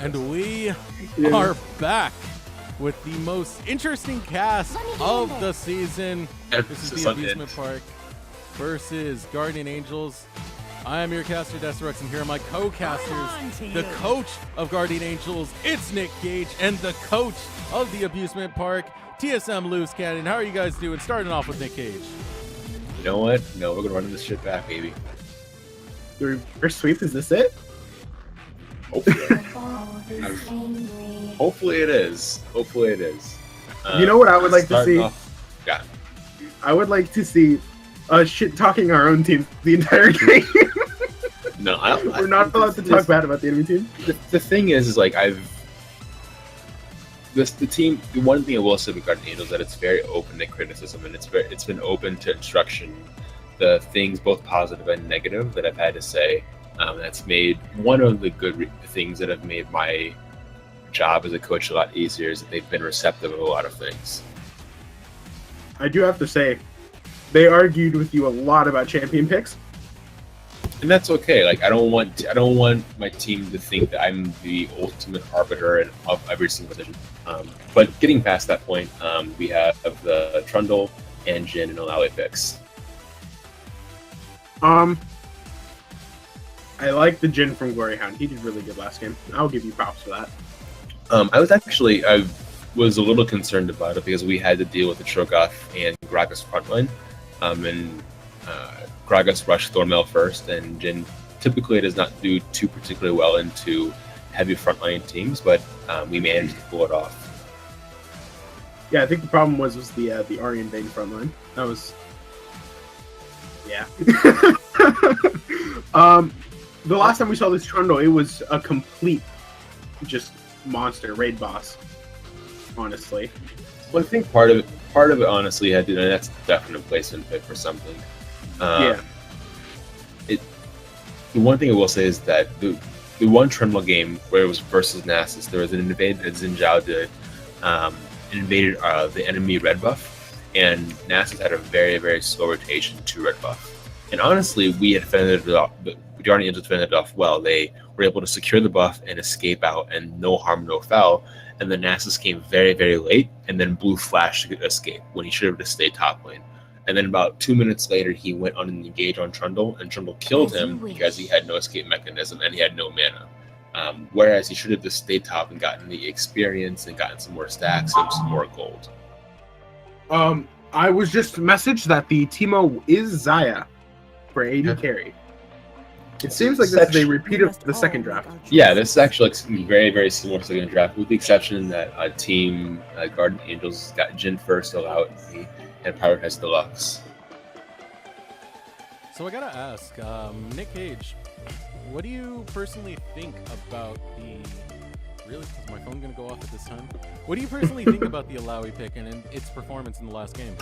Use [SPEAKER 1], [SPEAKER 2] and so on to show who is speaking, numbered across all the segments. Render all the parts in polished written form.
[SPEAKER 1] And we are back with the most interesting cast of the season. This is the Abusement Park versus Guardian Angels. I am your caster, Decerux, and here are my co-casters. The coach of Guardian Angels, it's Nick Gage, and the coach of the Abusement Park, TSM Loosecannon. How are you guys doing? Starting off with Nick Gage.
[SPEAKER 2] You know what? No, we're gonna run this shit back, baby.
[SPEAKER 3] The reverse sweep, is this it?
[SPEAKER 2] Hopefully it is. Hopefully it is.
[SPEAKER 3] You know what I would like to see?
[SPEAKER 2] Yeah.
[SPEAKER 3] I would like to see shit talking our own team the entire game.
[SPEAKER 2] No,
[SPEAKER 3] we're not allowed to talk bad about the enemy team.
[SPEAKER 2] The thing is like the team. The one thing I will say with Guardian Angels is that it's very open to criticism and it's been open to instruction. The things both positive and negative that I've had to say. That's made one of the good things that have made my job as a coach a lot easier is that they've been receptive of a lot of things.
[SPEAKER 3] I do have to say, they argued with you a lot about champion picks,
[SPEAKER 2] and that's okay. Like I don't want my team to think that I'm the ultimate arbiter of every single decision. But getting past that point, we have the Trundle and Jin and Alawi picks.
[SPEAKER 3] I like the Jin from Glory Hound. He did really good last game. I'll give you props for that.
[SPEAKER 2] I was a little concerned about it because we had to deal with the Trogoth and Gragas frontline. And Gragas rushed Thornmail first, and Jin typically does not do too particularly well into heavy frontline teams, but we managed to pull it off.
[SPEAKER 3] Yeah, I think the problem was the Aryan Bane frontline. That was... Yeah. The last time we saw this Trundle, it was a complete just monster raid boss. Honestly,
[SPEAKER 2] well, I think part of it honestly had to, and that's definitely a placement pick for something.
[SPEAKER 3] Yeah.
[SPEAKER 2] The one thing I will say is that the one Trundle game where it was versus Nasus, there was an invade that Xin Zhao did, invaded the enemy red buff, and Nasus had a very, very slow rotation to red buff. And honestly, we had defended it off. The Guardian Angels defended it off well. They were able to secure the buff and escape out, and no harm, no foul. And then Nasus came very, very late, and then Blue flashed to escape when he should have just stayed top lane. And then about 2 minutes later, he went on an engage on Trundle, and Trundle killed him because he had no escape mechanism and he had no mana. Whereas he should have just stayed top and gotten the experience and gotten some more stacks and some more gold.
[SPEAKER 3] I was just messaged that the Teemo is Xayah for AD carry. It seems like this is a repeat of the second draft.
[SPEAKER 2] Yeah, this is actually like very, very similar to the second draft, with the exception that team Guardian Angels got Jin first, Alawi, and Prioritize Deluxe.
[SPEAKER 1] So I gotta ask, Nick Gage, what do you personally think about the... Really? Is my phone gonna go off at this time? What do you personally think about the Alawi pick and its performance in the last game?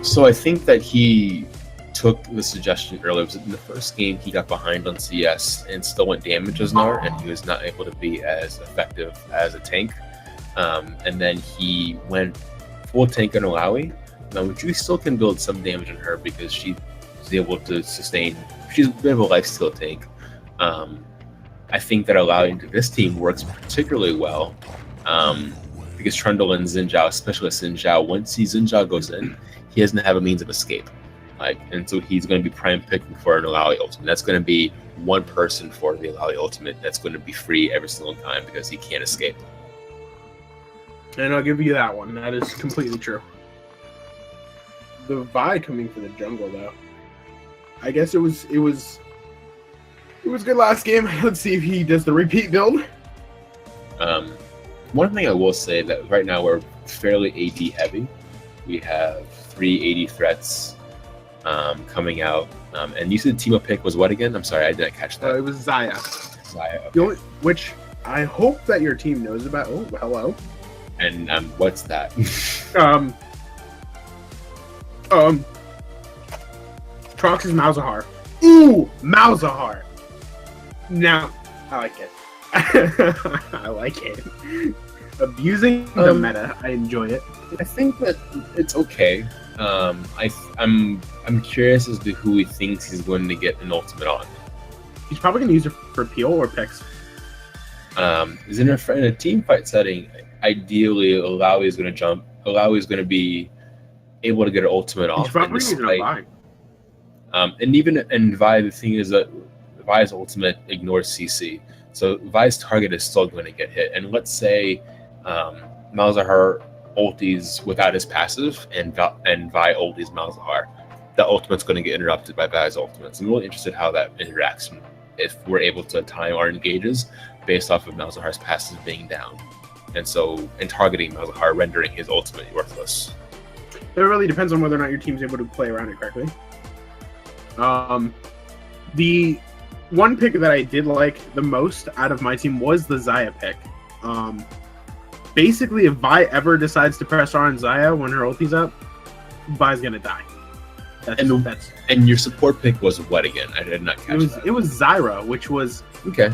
[SPEAKER 2] So I think that he took the suggestion earlier. In the first game, he got behind on CS and still went damage as Gnar, and he was not able to be as effective as a tank. And then he went full tank on Alawi, which we still can build some damage on her because she was able to sustain. She's a bit of a lifesteal tank. I think that allowing to this team works particularly well because Trundle and Xin Zhao, especially Xin Zhao, once Xin Zhao goes in, he doesn't have a means of escape. And so he's going to be prime picking for an Alawi ultimate. That's going to be one person for the Alawi ultimate that's going to be free every single time because he can't escape.
[SPEAKER 3] And I'll give you that one. That is completely true. The Vi coming for the jungle, though. I guess it was good last game. Let's see if he does the repeat build.
[SPEAKER 2] One thing I will say that right now we're fairly AD heavy. We have 3 AD threats coming out. And you said Teemo pick was what again? I'm sorry, I didn't catch that.
[SPEAKER 3] It was Xayah.
[SPEAKER 2] Xayah, okay.
[SPEAKER 3] Which I hope that your team knows about. Oh, hello.
[SPEAKER 2] And what's that?
[SPEAKER 3] Trox is Malzahar. Ooh, Malzahar. Now, I like it. I like it. Abusing the meta. I enjoy it.
[SPEAKER 2] I think that it's okay. I'm curious as to who he thinks he's going to get an ultimate on.
[SPEAKER 3] He's probably going to use it for peel or picks.
[SPEAKER 2] Is in a team fight setting, ideally Alawi is going to jump. Alawi is going to be able to get an ultimate
[SPEAKER 3] He's
[SPEAKER 2] off.
[SPEAKER 3] probably using a Vi.
[SPEAKER 2] And even in Vi, the thing is that Vi's ultimate ignores CC. So Vi's target is still going to get hit. And let's say Malzahar ultis without his passive and Vi ultis Malzahar. That ultimate's going to get interrupted by Vi's ultimate. So I'm really interested how that interacts if we're able to time our engages based off of Malzahar's passive being down. And targeting Malzahar, rendering his ultimate worthless.
[SPEAKER 3] It really depends on whether or not your team's able to play around it correctly. The one pick that I did like the most out of my team was the Xayah pick. Basically, if Vi ever decides to press R on Xayah when her ulti's up, Vi's gonna die.
[SPEAKER 2] And your support pick was what again? I did not catch that.
[SPEAKER 3] It was Zyra, which was
[SPEAKER 2] okay.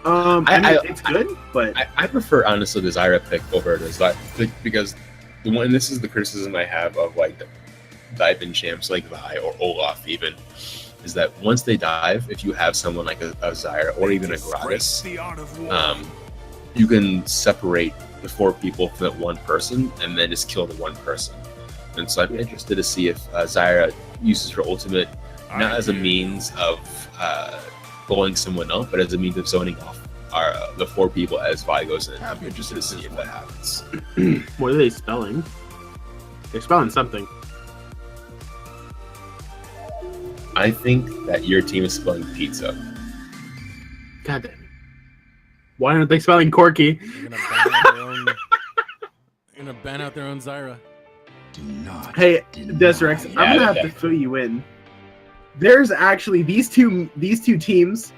[SPEAKER 3] It's good, but
[SPEAKER 2] I prefer honestly the Zyra pick over the Zyra because this is the criticism I have of like the dive-in champs like Vi or Olaf even, is that once they dive, if you have someone like a Zyra or even a Gragas, you can separate the 4 people from that one person and then just kill the one person. And so I'm interested to see if Zyra uses her ultimate not as a means of blowing someone up, but as a means of zoning off the 4 people as Vi goes in. I'm interested to see if that happens.
[SPEAKER 3] What are they spelling? They're spelling something.
[SPEAKER 2] I think that your team is spelling pizza.
[SPEAKER 3] God damn it. Why aren't they spelling Corky?
[SPEAKER 1] They're gonna ban out their own Zyra.
[SPEAKER 3] Hey, Decerux, I'm gonna have to fill you in. There's actually these two teams.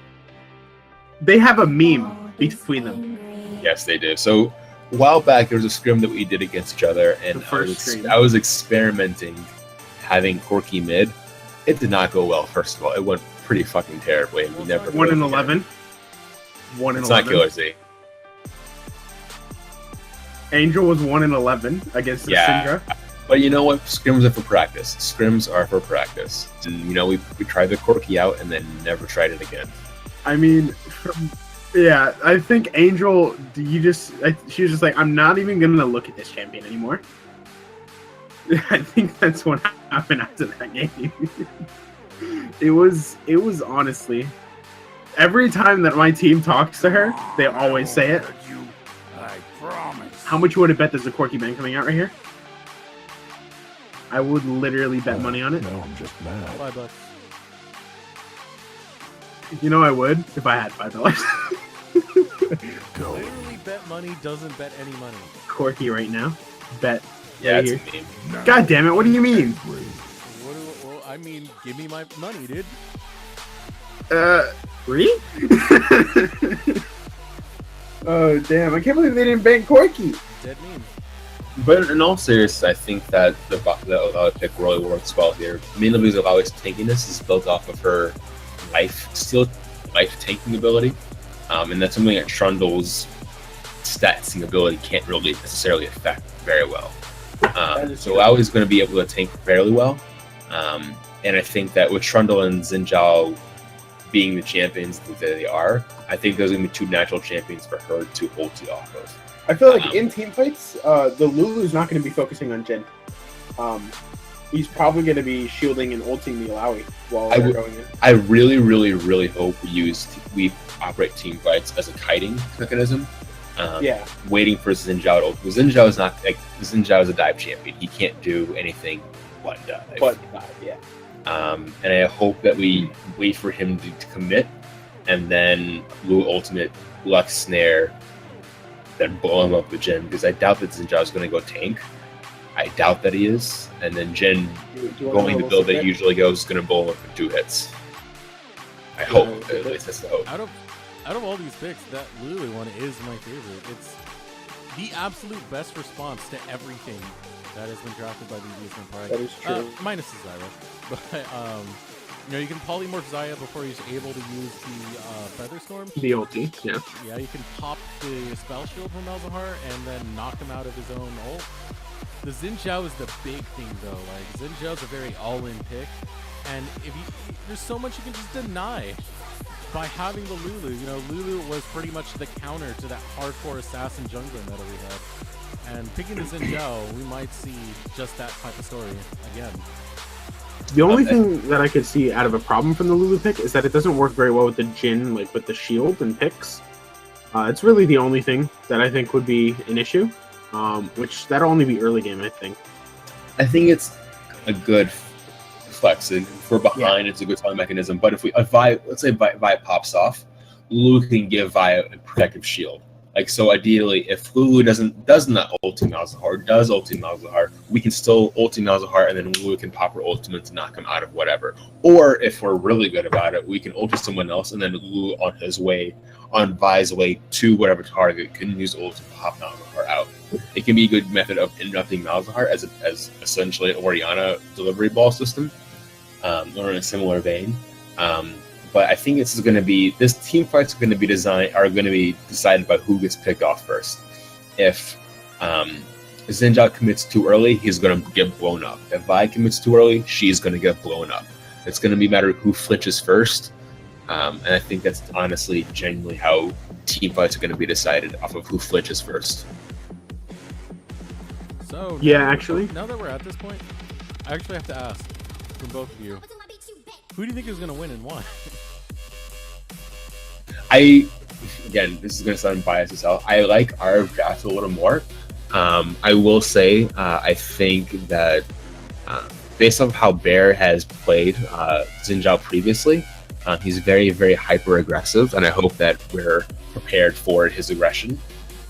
[SPEAKER 3] They have a meme between them.
[SPEAKER 2] Yes, they do. So a while back, there was a scrim that we did against each other, and I was experimenting having Corky mid. It did not go well. First of all, it went pretty fucking terribly. We never
[SPEAKER 3] 1 in 11. 1 in 11.
[SPEAKER 2] It's not Killer Z.
[SPEAKER 3] Angel was 1 in 11 against Syndra.
[SPEAKER 2] But you know what? Scrims are for practice. Scrims are for practice. And, we tried the Corky out and then never tried it again.
[SPEAKER 3] I mean, I think Angel, she was just like, I'm not even going to look at this champion anymore. I think that's what happened after that game. It was honestly, every time that my team talks to her, they always say it.
[SPEAKER 4] I promise.
[SPEAKER 3] How much you would have bet there's a Corky man coming out right here? I would literally bet money on it.
[SPEAKER 4] No, I'm just mad.
[SPEAKER 1] $5.
[SPEAKER 3] You know I would if I had $5.
[SPEAKER 4] Go.
[SPEAKER 1] Literally bet money doesn't bet any money.
[SPEAKER 3] Corky right now. Bet.
[SPEAKER 2] Yeah,
[SPEAKER 3] right
[SPEAKER 2] it's
[SPEAKER 3] here.
[SPEAKER 2] a meme.
[SPEAKER 3] God damn it, what do you mean?
[SPEAKER 1] I mean, give me my money, dude.
[SPEAKER 3] Really? Oh, damn. I can't believe they didn't ban Corky.
[SPEAKER 1] Dead meme.
[SPEAKER 2] But in all seriousness, I think that the Alawi pick really works well here. Mainly because Alawi's tankiness is built off of her life tanking ability. And that's something that Trundle's statsing ability can't really necessarily affect very well. So Alawi's going to be able to tank fairly well. And I think that with Trundle and Xin Zhao being the champions that they are, I think those are going to be 2 natural champions for her to ulti off of.
[SPEAKER 3] I feel like in team fights, the Lulu's not going to be focusing on Jin. He's probably going to be shielding and ulting the Alawi while they're going in.
[SPEAKER 2] I really, really, really hope we operate team fights as a kiting mechanism. Waiting for Xin Zhao to ult. Xin Zhao is a dive champion. He can't do anything but dive. And I hope that we wait for him to commit, and then Lu ultimate Lux snare, then blow him up with Jin, because I doubt that Xin Zhao is going to go tank. I doubt that he is. And then Jin, going the build that he usually goes, is going to blow him up with 2 hits. I hope. At least that's the hope.
[SPEAKER 1] Out of all these picks, that Lulu one is my favorite. It's the absolute best response to everything that has been drafted by the Abusement Park.
[SPEAKER 3] That is true.
[SPEAKER 1] Minus the Zyra. But, you can polymorph Xayah before he's able to use the Feather Storm.
[SPEAKER 3] The ulti, yeah.
[SPEAKER 1] Yeah, you can pop the Spell Shield from Malzahar and then knock him out of his own ult. The Xin Zhao is the big thing, though. Like, Xin Zhao's a very all-in pick. And there's so much you can just deny. by having the Lulu. You know, Lulu was pretty much the counter to that hardcore assassin jungler meta we had. And picking the Xin Zhao, we might see just that type of story again.
[SPEAKER 3] The only thing that I could see out of a problem from the Lulu pick is that it doesn't work very well with the Jhin, like with the shield and picks. It's really the only thing that I think would be an issue, which that'll only be early game, I think.
[SPEAKER 2] I think it's a good flex. If we're behind, it's a good time mechanism. But if let's say Vi pops off, Lulu can give Vi a protective shield. Like, so ideally, if Lulu does not ulti Malzahar, does ulti Malzahar, we can still ulti Malzahar, and then Lulu can pop her ultimate to knock him out of whatever. Or if we're really good about it, we can ulti someone else, and then Lulu on Vi's way to whatever target can use ult to pop Malzahar out. It can be a good method of interrupting Malzahar as essentially an Orianna delivery ball system, or in a similar vein. But I think this team fights are going to be decided by who gets picked off first. If Xin Zhao commits too early, he's going to get blown up. If Vi commits too early, she's going to get blown up. It's going to be a matter of who flinches first. And I think that's honestly genuinely how team fights are going to be decided, off of who flinches first.
[SPEAKER 1] So
[SPEAKER 3] actually,
[SPEAKER 1] now that we're at this point, I actually have to ask from both of you, who do you think is going to win and why?
[SPEAKER 2] Again, this is going to sound biased as hell. I like our draft a little more. I will say, I think that based on how Bear has played Xin Zhao previously, he's very, very hyper aggressive, and I hope that we're prepared for his aggression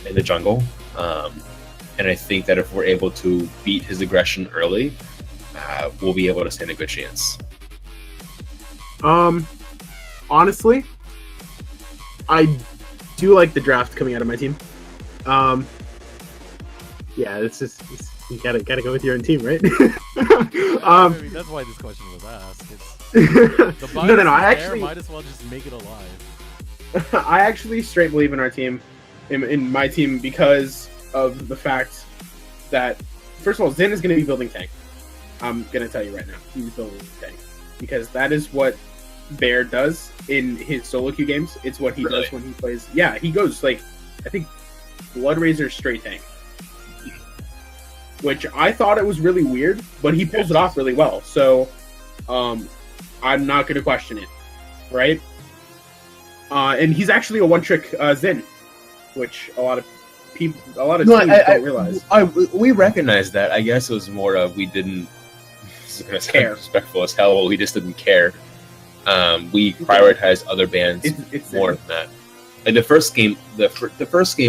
[SPEAKER 2] in the jungle. And I think that if we're able to beat his aggression early, we'll be able to stand a good chance.
[SPEAKER 3] Honestly, I do like the draft coming out of my team. You gotta go with your own team, right?
[SPEAKER 1] I mean, that's why this question was asked.
[SPEAKER 3] No. I actually
[SPEAKER 1] might as well just make it alive.
[SPEAKER 3] I actually straight believe in our team, in my team, because of the fact that, first of all, Zen is going to be building tank. I'm going to tell you right now, he's building tank, because that is what Bear does in his solo queue games. It's what he does when he plays. Yeah, he goes I think Blood Razor straight tank, which I thought it was really weird, but he pulls it off really well. So I'm not going to question it, right? And he's actually a one-trick Zen, which a lot of teams don't realize.
[SPEAKER 2] We recognize that. I guess it was more of we didn't. This is going to sound disrespectful as hell. We just didn't care. We prioritized other bands more than that. Like the first game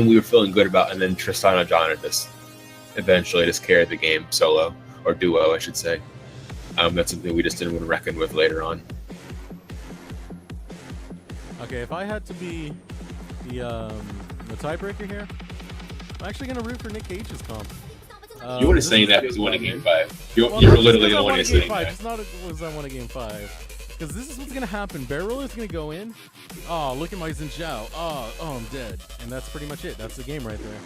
[SPEAKER 2] we were feeling good about, and then Tristana John eventually just carried the game solo, or duo, I should say. That's something we just didn't want to reckon with later on.
[SPEAKER 1] Okay, if I had to be the tiebreaker here, I'm actually going to root for Nick Cage's comp.
[SPEAKER 2] You were saying that because you won a game 5. You're literally the one who's saying that.
[SPEAKER 1] It's not because I won a game 5. Because this is what's going to happen. Bear Roller is going to go in. Oh, look at my Xin Zhao. Oh, I'm dead. And that's pretty much it. That's the game right there.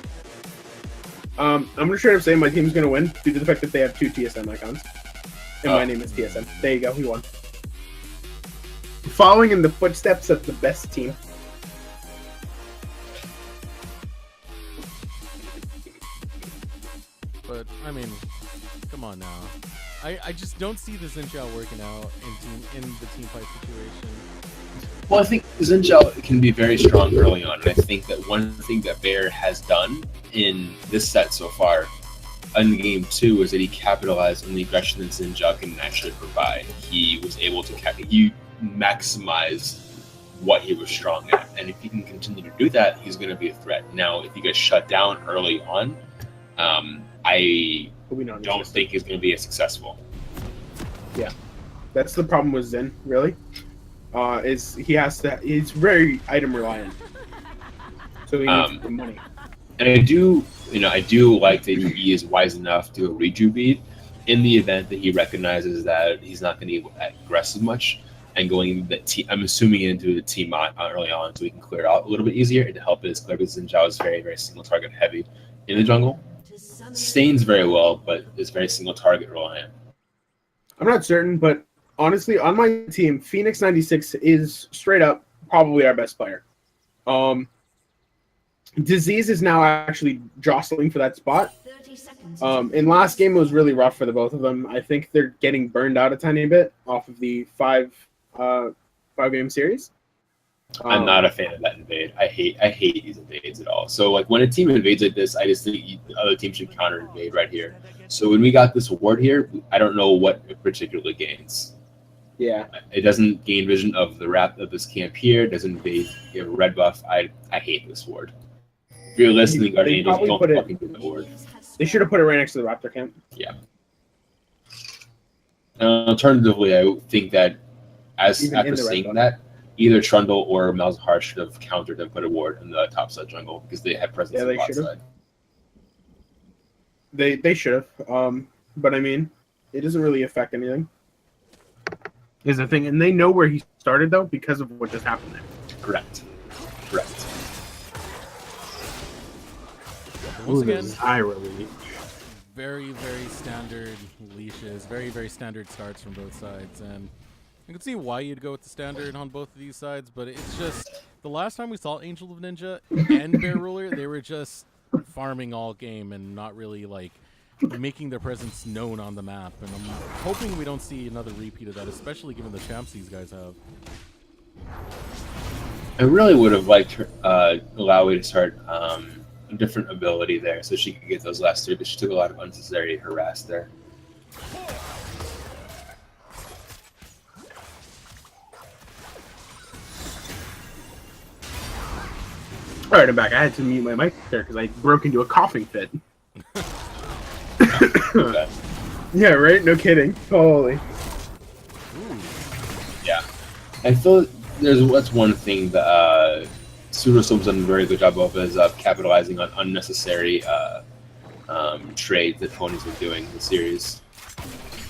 [SPEAKER 3] I'm going to straight up say my team's going to win due to the fact that they have 2 TSM icons. And my name is TSM. There you go. We won. Following in the footsteps of the best team.
[SPEAKER 1] But, I mean, come on now. I just don't see the Xin Zhao working out in the team fight situation.
[SPEAKER 2] Well, I think Xin Zhao can be very strong early on, and I think that one thing that Bear has done in this set so far, in game 2, is that he capitalized on the aggression that Xin Zhao can actually provide. He was able to maximize what he was strong at, and if he can continue to do that, he's going to be a threat. Now, if he gets shut down early on, I don't think he's going to be as successful.
[SPEAKER 3] Yeah, that's the problem with Zen. Really, he's very item reliant, so he needs the money.
[SPEAKER 2] And I do like that he is wise enough to reju bead in the event that he recognizes that he's not going to be aggressive much, and going I'm assuming into the team early on, so he can clear it out a little bit easier and to help his clear, because Xin Zhao is very, very single target heavy in the jungle. Stains very well, but is very single target reliant.
[SPEAKER 3] I'm not certain, but honestly, on my team, Phoenix 96 is straight up probably our best player. Disease is now actually jostling for that spot.
[SPEAKER 5] 30 seconds.
[SPEAKER 3] In last game, it was really rough for the both of them. I think they're getting burned out a tiny bit off of the five-game series.
[SPEAKER 2] I'm not a fan of that invade. I hate these invades at all. So like when a team invades like this, I just think the other team should counter invade right here. So when we got this ward here, I don't know what it particularly gains.
[SPEAKER 3] Yeah.
[SPEAKER 2] It doesn't gain vision of the wrap of this camp here. It doesn't give a red buff. I hate this ward. If you're listening, Guardian Angels, don't fucking do the ward.
[SPEAKER 3] They should have put it right next to the Raptor camp.
[SPEAKER 2] Yeah. Alternatively, I think that after seeing that, either Trundle or Malzahar should have countered and put a ward in the top side jungle because they had presence on the bot side.
[SPEAKER 3] They should have. But I mean, it doesn't really affect anything. Is the thing, and they know where he started though because of what just happened there.
[SPEAKER 2] Correct.
[SPEAKER 1] Once again,
[SPEAKER 3] Really.
[SPEAKER 1] very standard leashes, very standard starts from both sides, and you can see why you'd go with the standard on both of these sides, but it's just the last time we saw Angel of Ninja and Bear Ruler, they were just farming all game and not really like making their presence known on the map, and I'm hoping we don't see another repeat of that, especially given the champs these guys have.
[SPEAKER 2] I really would have liked Alawi to start a different ability there so she could get those last three, but she took a lot of unnecessary harass there.
[SPEAKER 3] All right, I'm back. I had to mute my mic there because I broke into a coughing fit.
[SPEAKER 2] Okay.
[SPEAKER 3] Yeah, right? No kidding. Holy.
[SPEAKER 2] Yeah. I feel that's one thing that Pseudostorm's done a very good job of is capitalizing on unnecessary trades that Tony's been doing in the series.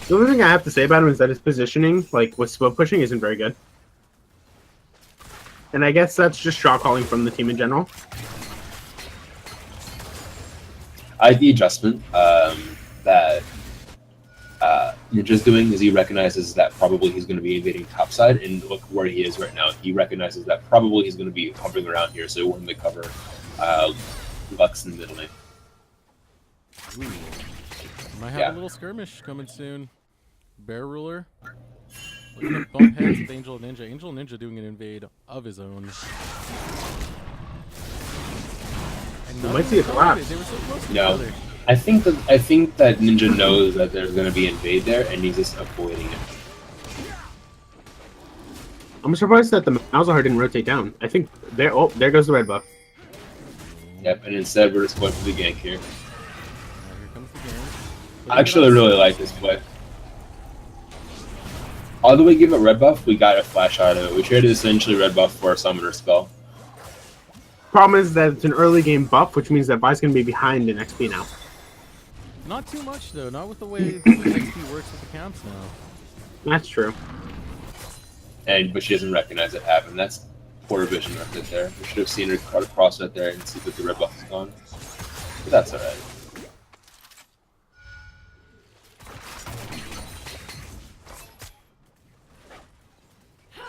[SPEAKER 3] The only thing I have to say about him is that his positioning, like with split pushing, isn't very good. And I guess that's just shot calling from the team in general.
[SPEAKER 2] The adjustment that Ninja's doing is he recognizes that probably he's going to be invading topside, and look where he is right now. He recognizes that probably he's going to be hovering around here, so he wants to cover Lux in the middle lane.
[SPEAKER 1] Ooh. Might have a little skirmish coming soon. Bear Ruler. Looking to bump heads with Angel Ninja. Angel Ninja doing an invade of his own.
[SPEAKER 3] We might see a collapse.
[SPEAKER 1] They were so close to
[SPEAKER 2] No.
[SPEAKER 1] each other.
[SPEAKER 2] I think that Ninja knows that there's going to be invade there, and he's just avoiding it.
[SPEAKER 3] I'm surprised that the Malzahar didn't rotate down. I think there. Oh, there goes the red buff.
[SPEAKER 2] Yep, and instead we're just going for the gank here.
[SPEAKER 1] Here comes the game.
[SPEAKER 2] Actually, I really like this play. Although we give it red buff, we got a flash out of it. We traded essentially red buff for a summoner spell.
[SPEAKER 3] Problem is that it's an early game buff, which means that Vi's going to be behind in XP now.
[SPEAKER 1] Not too much though. Not with the way the XP works with the camps now.
[SPEAKER 3] That's true.
[SPEAKER 2] But she doesn't recognize it happened. That's poor vision right there. We should have seen her cut across right there and see that the red buff is gone. But that's alright.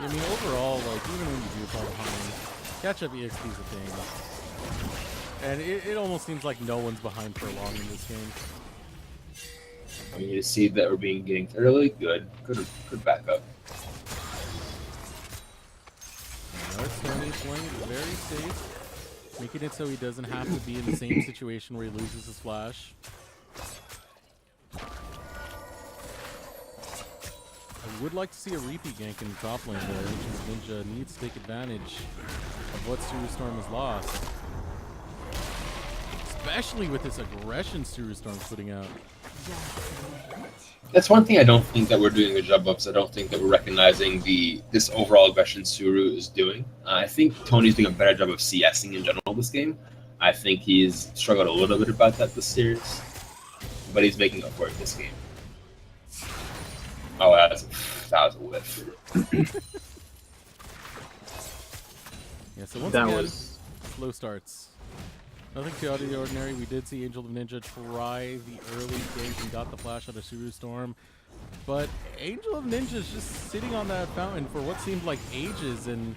[SPEAKER 1] I mean, overall, like even when you do fall behind, catch-up EXP is a thing, and it almost seems like no one's behind for long in this game.
[SPEAKER 2] I mean, you see that we're being ganked early. Good backup.
[SPEAKER 1] Now Tony playing it very safe, making it so he doesn't have to be in the same situation where he loses his flash. I would like to see a repeat gank in the top lane there, which is Ninja needs to take advantage of what Storm has lost. Especially with this aggression Storm's putting out.
[SPEAKER 2] That's one thing I don't think that we're doing a good job of, because I don't think that we're recognizing this overall aggression Suru is doing. I think Tony's doing a better job of CSing in general this game. I think he's struggled a little bit about that this series, but he's making up for it this game. Oh, that was a whiff.
[SPEAKER 1] Yeah, so once again, slow starts. Nothing too out of the ordinary. We did see Angel of Ninja try the early gank and got the flash out of Suru Storm, but Angel of Ninja is just sitting on that fountain for what seemed like ages, and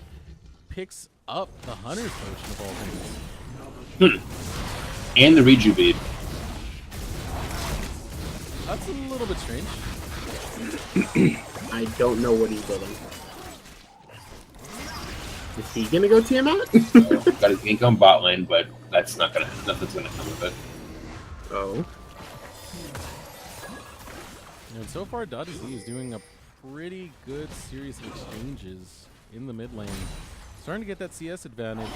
[SPEAKER 1] picks up the Hunter's Potion of all things.
[SPEAKER 2] And the Reju Bead.
[SPEAKER 1] That's a little bit strange.
[SPEAKER 3] I don't know what he's building. Is he gonna go Tiamat?
[SPEAKER 2] Got his income bot lane, but that's not gonna. Nothing's gonna come with it.
[SPEAKER 3] Oh.
[SPEAKER 1] And so far, .Z is doing a pretty good series of exchanges in the mid lane. Starting to get that CS advantage.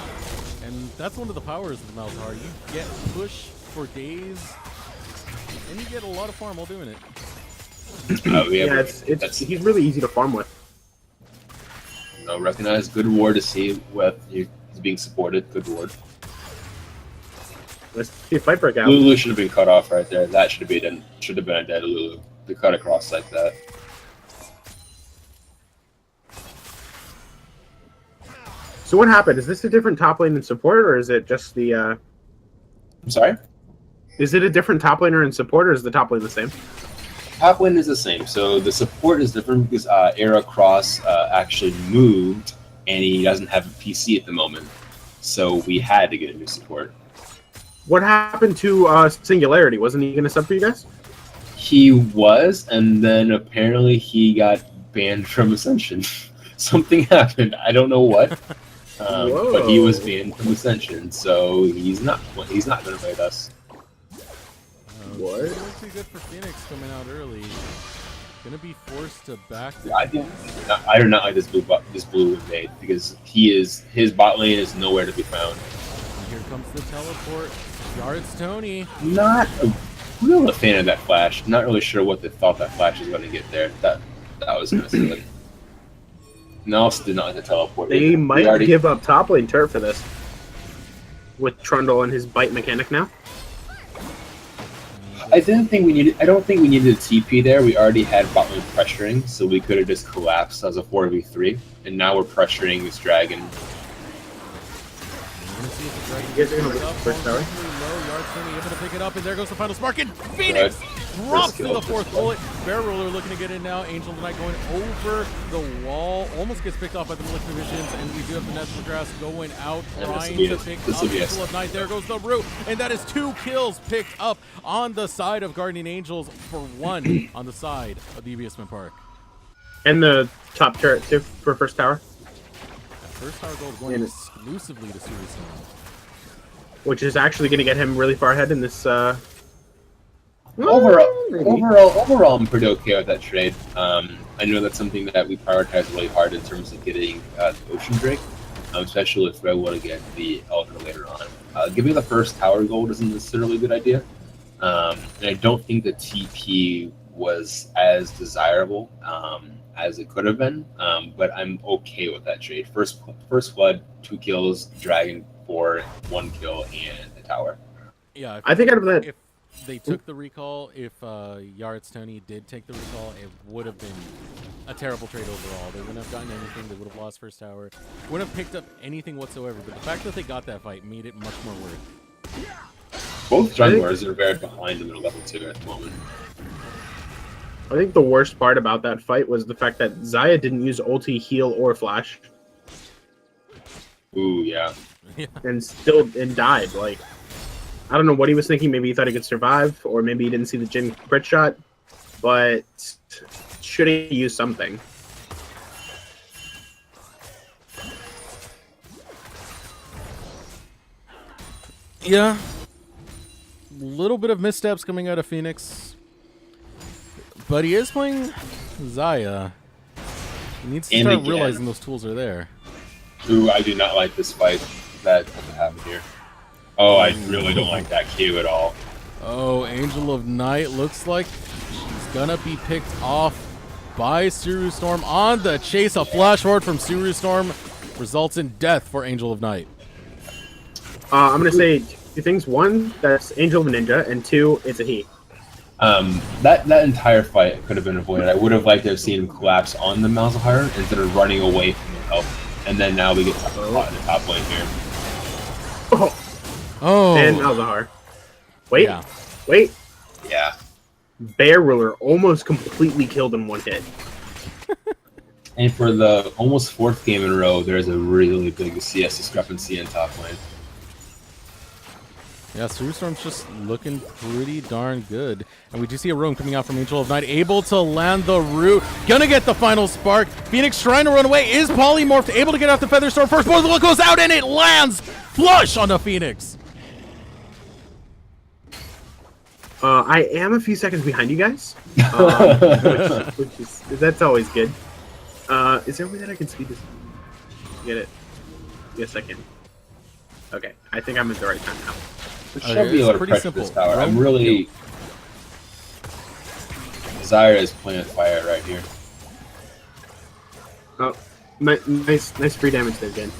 [SPEAKER 1] And that's one of the powers of the Malzahar. You get push for days, and you get a lot of farm while doing it.
[SPEAKER 3] Yeah, he's really easy to farm with.
[SPEAKER 2] Recognize good ward to see what he's being supported. Good ward.
[SPEAKER 3] Let's see a fight break out.
[SPEAKER 2] Lulu should have been cut off right there. That should have been a dead Lulu. To cut across like that.
[SPEAKER 3] So what happened? Is this a different top lane and support, or is it just the?
[SPEAKER 2] I'm sorry.
[SPEAKER 3] Is it a different top laner and support, or is the top lane the same?
[SPEAKER 2] Top lane is the same. So the support is different because Era Cross actually moved, and he doesn't have a PC at the moment. So we had to get a new support.
[SPEAKER 3] What happened to Singularity? Wasn't he going to sub for you guys?
[SPEAKER 2] He was, and then apparently he got banned from Ascension. Something happened. I don't know what. But he was banned from Ascension, so he's not going to play with us.
[SPEAKER 3] What?
[SPEAKER 1] It looks pretty good for Phoenix coming out early. Gonna be forced to back.
[SPEAKER 2] I do not like this blue invade because his bot lane is nowhere to be found.
[SPEAKER 1] Here comes the teleport. Yards Tony.
[SPEAKER 2] Not a fan of that flash. Not really sure what they thought that flash was going to get there. That was kind of silly. Nels did not like the teleport.
[SPEAKER 3] They might give up top lane turret for this. With Trundle and his bite mechanic now.
[SPEAKER 2] I don't think we needed a TP there. We already had bot lane pressuring, so we could have just collapsed as a 4v3. And now we're pressuring this dragon.
[SPEAKER 3] You guys are going to lose first tower.
[SPEAKER 1] Able to pick it up, and there goes the final spark. And Phoenix drops to the fourth bullet. Bear Ruler looking to get in now. Angel of the Night going over the wall. Almost gets picked off by the Malignant Divisions, and we do have the Natural Grass going out, trying to pick up Angel of Night. There goes the root, and that is 2 kills picked up on the side of Guardian Angels for 1 on the side of the Abusement Park.
[SPEAKER 3] And the top turret too for first tower.
[SPEAKER 1] That first tower goal is going exclusively to Suicide.
[SPEAKER 3] Which is actually going to get him really far ahead in this.
[SPEAKER 2] Overall, I'm pretty okay with that trade. I know that's something that we prioritize really hard in terms of getting the Ocean Drake, especially if we want to get the Elder later on. Giving the first tower gold isn't necessarily a good idea, and I don't think the TP was as desirable as it could have been. But I'm okay with that trade. First flood, 2 kills, dragon. For 1 kill and a tower.
[SPEAKER 1] Yeah,
[SPEAKER 3] I think out of that,
[SPEAKER 1] if they took the recall, if Yards Tony did take the recall, it would have been a terrible trade overall. They wouldn't have gotten anything. They would have lost first tower. Wouldn't have picked up anything whatsoever. But the fact that they got that fight made it much more worth.
[SPEAKER 2] Both junglers are very behind in their level 2 at the moment.
[SPEAKER 3] I think the worst part about that fight was the fact that Xayah didn't use ulti, heal, or flash.
[SPEAKER 2] Ooh, yeah.
[SPEAKER 3] And died. Like, I don't know what he was thinking. Maybe he thought he could survive, or maybe he didn't see the Jhin crit shot. But should he use something?
[SPEAKER 1] Yeah. A little bit of missteps coming out of Phoenix. But he is playing Xayah. He needs to start realizing those tools are there.
[SPEAKER 2] Ooh, I do not like this fight that happened here. Oh, I really don't like that Q at all.
[SPEAKER 1] Oh, Angel of Night looks like she's gonna be picked off by Storm on the chase. A flash forward from Storm results in death for Angel of Night.
[SPEAKER 3] I'm gonna say 2 things. 1, that's Angel of Ninja, and 2, it's a he.
[SPEAKER 2] That entire fight could have been avoided. I would have liked to have seen him collapse on the Malzahar instead of running away from the help. And then now we get caught in the top lane here.
[SPEAKER 1] Oh.
[SPEAKER 3] And Malzahar. Wait.
[SPEAKER 1] Yeah.
[SPEAKER 3] Wait.
[SPEAKER 2] Yeah.
[SPEAKER 3] Bear Ruler almost completely killed in 1 hit.
[SPEAKER 2] And for the almost fourth game in a row, there's a really big CS discrepancy in top lane.
[SPEAKER 1] Yeah, Superstorm's just looking pretty darn good. And we do see a roam coming out from Angel of Night, able to land the root. Gonna get the final spark. Phoenix trying to run away. Is polymorphed, able to get out the Featherstorm. First bullet goes out, and it lands flush on the Phoenix.
[SPEAKER 3] I am a few seconds behind you guys, which is that's always good. Is there a way that I can speed this? Get it? Yes, I can. Okay, I think I'm at the right time now.
[SPEAKER 2] There should be a lot of pressure this tower. I'm really... Zyra is playing with fire right here.
[SPEAKER 3] Oh, nice free damage there, Jen.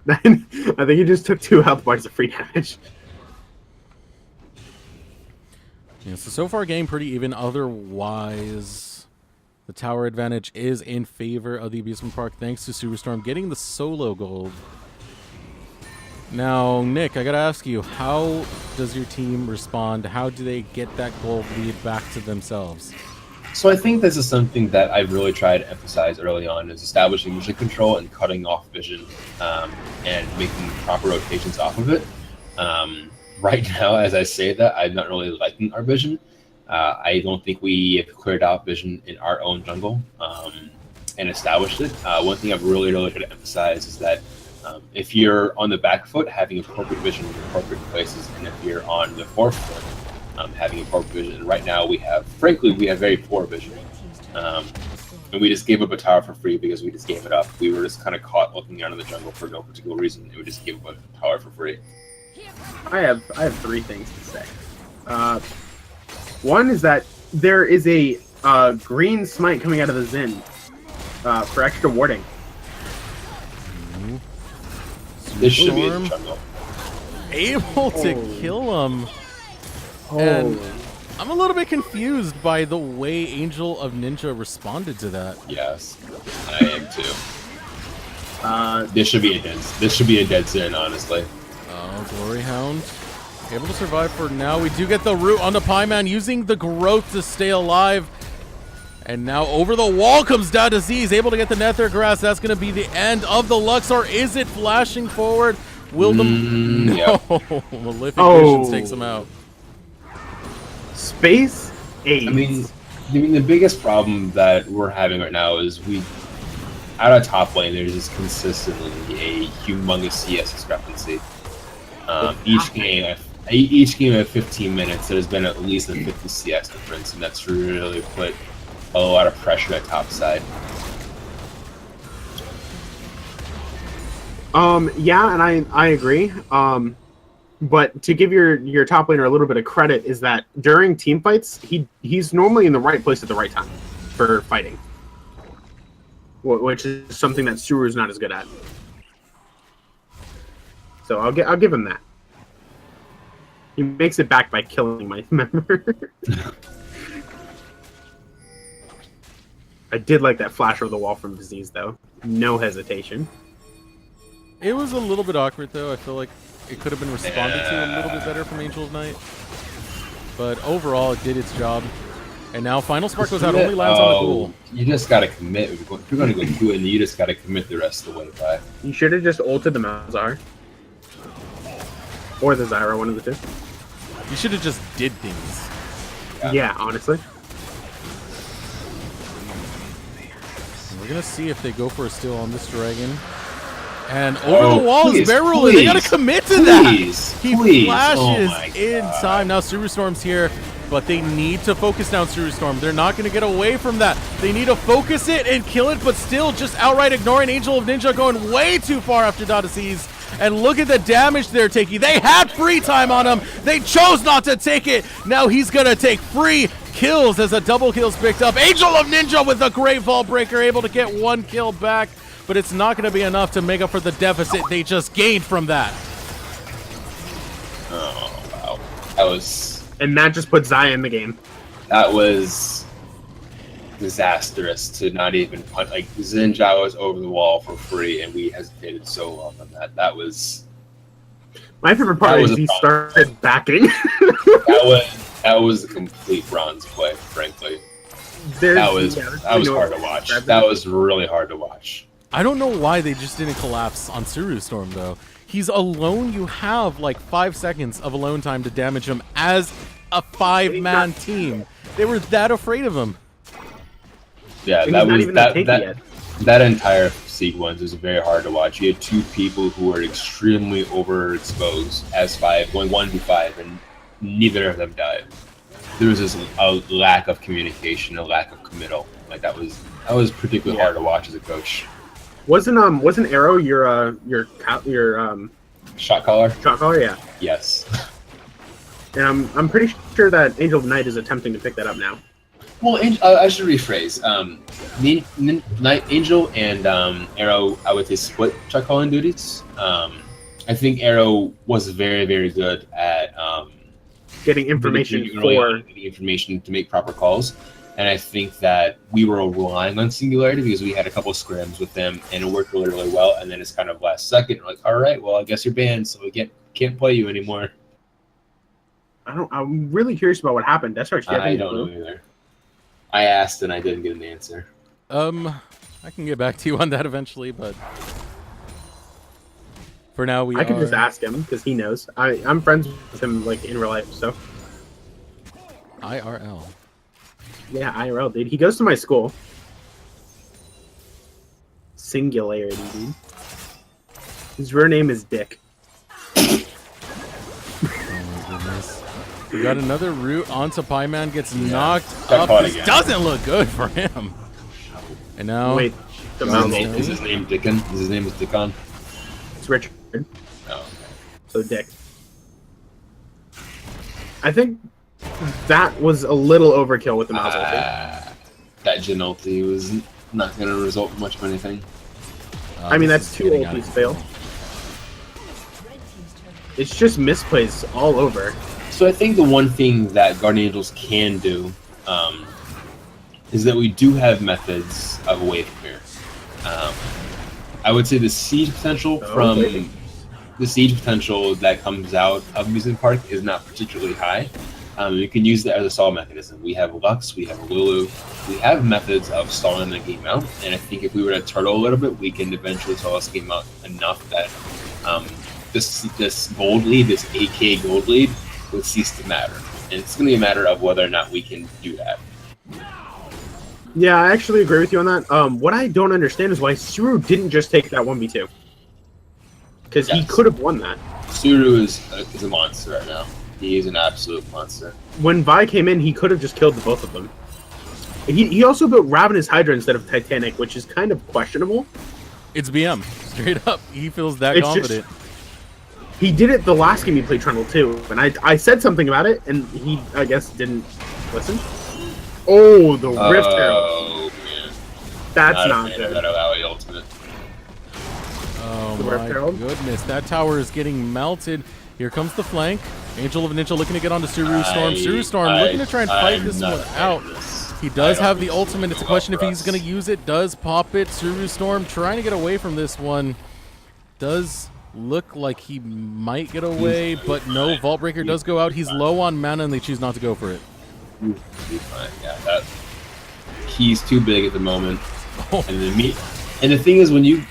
[SPEAKER 3] I think he just took 2 health bars of free damage.
[SPEAKER 1] Yeah, so far game pretty even. Otherwise, the tower advantage is in favor of the Abusement Park thanks to Superstorm getting the solo gold. Now, Nick, I gotta ask you, how does your team respond? How do they get that gold lead back to themselves?
[SPEAKER 2] So I think this is something that I really tried to emphasize early on, is establishing mission control and cutting off vision and making proper rotations off of it. Right now, as I say that, I'm not really liking our vision. I don't think we have cleared out vision in our own jungle and established it. One thing I've really tried to emphasize is that if you're on the back foot, having appropriate vision in appropriate places, and if you're on the forefoot, having appropriate vision. And right now, frankly, we have very poor vision. And we just gave up a tower for free because we just gave it up. We were just kind of caught looking out of the jungle for no particular reason, and we just gave up a tower for free.
[SPEAKER 3] I have 3 things to say. One is that there is a green smite coming out of the Zen for extra warding.
[SPEAKER 2] This should be a jungle.
[SPEAKER 1] Able to kill him. And I'm a little bit confused by the way Angel of Ninja responded to that.
[SPEAKER 2] Yes, I am too. This should be a dead Zen, honestly.
[SPEAKER 1] Oh, Glory Hound. Able to survive for now. We do get the root on the Pieman, using the growth to stay alive. And now over the wall comes down to Z. He's able to get the Nether Grass. That's going to be the end of the Lux. Or is it flashing forward? Will the... No. Malefic Visions takes him out.
[SPEAKER 3] Space 8.
[SPEAKER 2] I mean, the biggest problem that we're having right now is out of top lane, there's just consistently a humongous CS discrepancy. Each game at 15 minutes, there's been at least a 50 CS difference, and that's really put a lot of pressure at top side.
[SPEAKER 3] Yeah, and I agree. But to give your top laner a little bit of credit is that during team fights, he's normally in the right place at the right time for fighting, which is something that Sewer is not as good at. So I'll give him that. He makes it back by killing my member. I did like that flash over the wall from Disease, though. No hesitation.
[SPEAKER 1] It was a little bit awkward, though. I feel like it could have been responded to a little bit better from Angel of Night. But overall, it did its job. And now Final Spark goes out, only lands on the duel.
[SPEAKER 2] You just gotta commit. If you're gonna go do it, you just gotta commit the rest of the way by.
[SPEAKER 3] You should have just ulted the Malzahar. Or the Zyra, one of the two.
[SPEAKER 1] You should have just did things.
[SPEAKER 3] Yeah, honestly.
[SPEAKER 1] We're gonna see if they go for a steal on this dragon. And over the wall is Beryl. They gotta commit to that. He flashes in time. Now Superstorm's here, but they need to focus down Superstorm. They're not gonna get away from that. They need to focus it and kill it, but still just outright ignoring Angel of Ninja, going way too far after Dadasees. And look at the damage they're taking. They had free time on him. They chose not to take it. Now he's gonna take free kills as a double kill's picked up. Angel of Ninja with a great Vault Breaker, able to get 1 kill back. But it's not going to be enough to make up for the deficit they just gained from that.
[SPEAKER 2] Oh, wow. That was...
[SPEAKER 3] And that just put Zaya in the game.
[SPEAKER 2] That was disastrous to not even punt. Like, Zinja was over the wall for free, and we hesitated so long on that. That was...
[SPEAKER 3] My favorite part is he started backing.
[SPEAKER 2] that was a complete bronze play, frankly. That was hard to watch. That was really hard to watch.
[SPEAKER 1] I don't know why they just didn't collapse on Suru Storm, though. He's alone. You have like 5 seconds of alone time to damage him as a 5-man team. They were that afraid of him.
[SPEAKER 2] Yeah, that entire sequence was very hard to watch. You had two people who were extremely overexposed as 5, going 1v5, and neither of them died. There was just a lack of communication, a lack of committal. Like that was particularly hard to watch as a coach.
[SPEAKER 3] Wasn't Arrow your
[SPEAKER 2] shot caller?
[SPEAKER 3] Shot caller, yeah.
[SPEAKER 2] Yes.
[SPEAKER 3] And I'm pretty sure that Angel of Night is attempting to pick that up now.
[SPEAKER 2] Well, I should rephrase. Angel and Arrow, I would say, split shot calling duties. I think Arrow was very, very good at
[SPEAKER 3] getting information
[SPEAKER 2] getting information to make proper calls. And I think that we were relying on Singularity because we had a couple scrims with them, and it worked really, really well. And then it's kind of last second, like, all right, well, I guess you're banned, so we can't play you anymore.
[SPEAKER 3] I'm really curious about what happened. Decerux,
[SPEAKER 2] I don't know either. I asked and I didn't get an answer.
[SPEAKER 1] I can get back to you on that eventually, but for now
[SPEAKER 3] I can just ask him because he knows. I'm friends with him like in real life, so.
[SPEAKER 1] IRL.
[SPEAKER 3] Yeah, IRL, dude. He goes to my school. Singularity, dude. His real name is Dick.
[SPEAKER 1] Oh my goodness. We got another route onto Pieman, gets knocked up. This doesn't look good for him. And now...
[SPEAKER 3] Wait,
[SPEAKER 2] is his name Dickon? His name is Dickon?
[SPEAKER 3] It's Richard.
[SPEAKER 2] Oh, okay.
[SPEAKER 3] So Dick. I think that was a little overkill with the mouse ulti.
[SPEAKER 2] That Jhin ulti was not going to result in much of anything.
[SPEAKER 3] I mean, that's 2 ultis fail. It's just misplays all over.
[SPEAKER 2] So I think the one thing that Guardian Angels can do is that we do have methods of wave clear. I would say the siege potential that comes out of Abusement Park is not particularly high. You can use that as a stall mechanism. We have Lux, we have Lulu, we have methods of stalling the game out, and I think if we were to turtle a little bit, we can eventually stall this game out enough that this gold lead, this 8k gold lead, would cease to matter. And it's going to be a matter of whether or not we can do that.
[SPEAKER 3] Yeah, I actually agree with you on that. What I don't understand is why Suru didn't just take that 1v2. Because he could have won that.
[SPEAKER 2] Suru is a monster right now. He is an absolute monster.
[SPEAKER 3] When Vi came in, he could have just killed the both of them. He also built Ravenous Hydra instead of Titanic, which is kind of questionable.
[SPEAKER 1] It's BM. Straight up. He feels that confident.
[SPEAKER 3] He did it the last game he played Trundle too, and I said something about it, and he, I guess, didn't listen. Oh, the Rift Herald.
[SPEAKER 2] Man.
[SPEAKER 3] That's not good.
[SPEAKER 2] Ultimate.
[SPEAKER 1] Oh my goodness, that tower is getting melted. Here comes the flank. Angel of Ninja looking to get onto Suru Storm. Suru Storm looking to try and fight this one out. He does have the ultimate. It's a question if he's going to use it. Does pop it. Suru Storm trying to get away from this one. Does look like he might get away, but no, Vault Breaker does go out. He's low on mana and they choose not to go for it.
[SPEAKER 2] He's fine. Yeah, he's too big at the moment.
[SPEAKER 1] Oh.
[SPEAKER 2] And the thing is, when you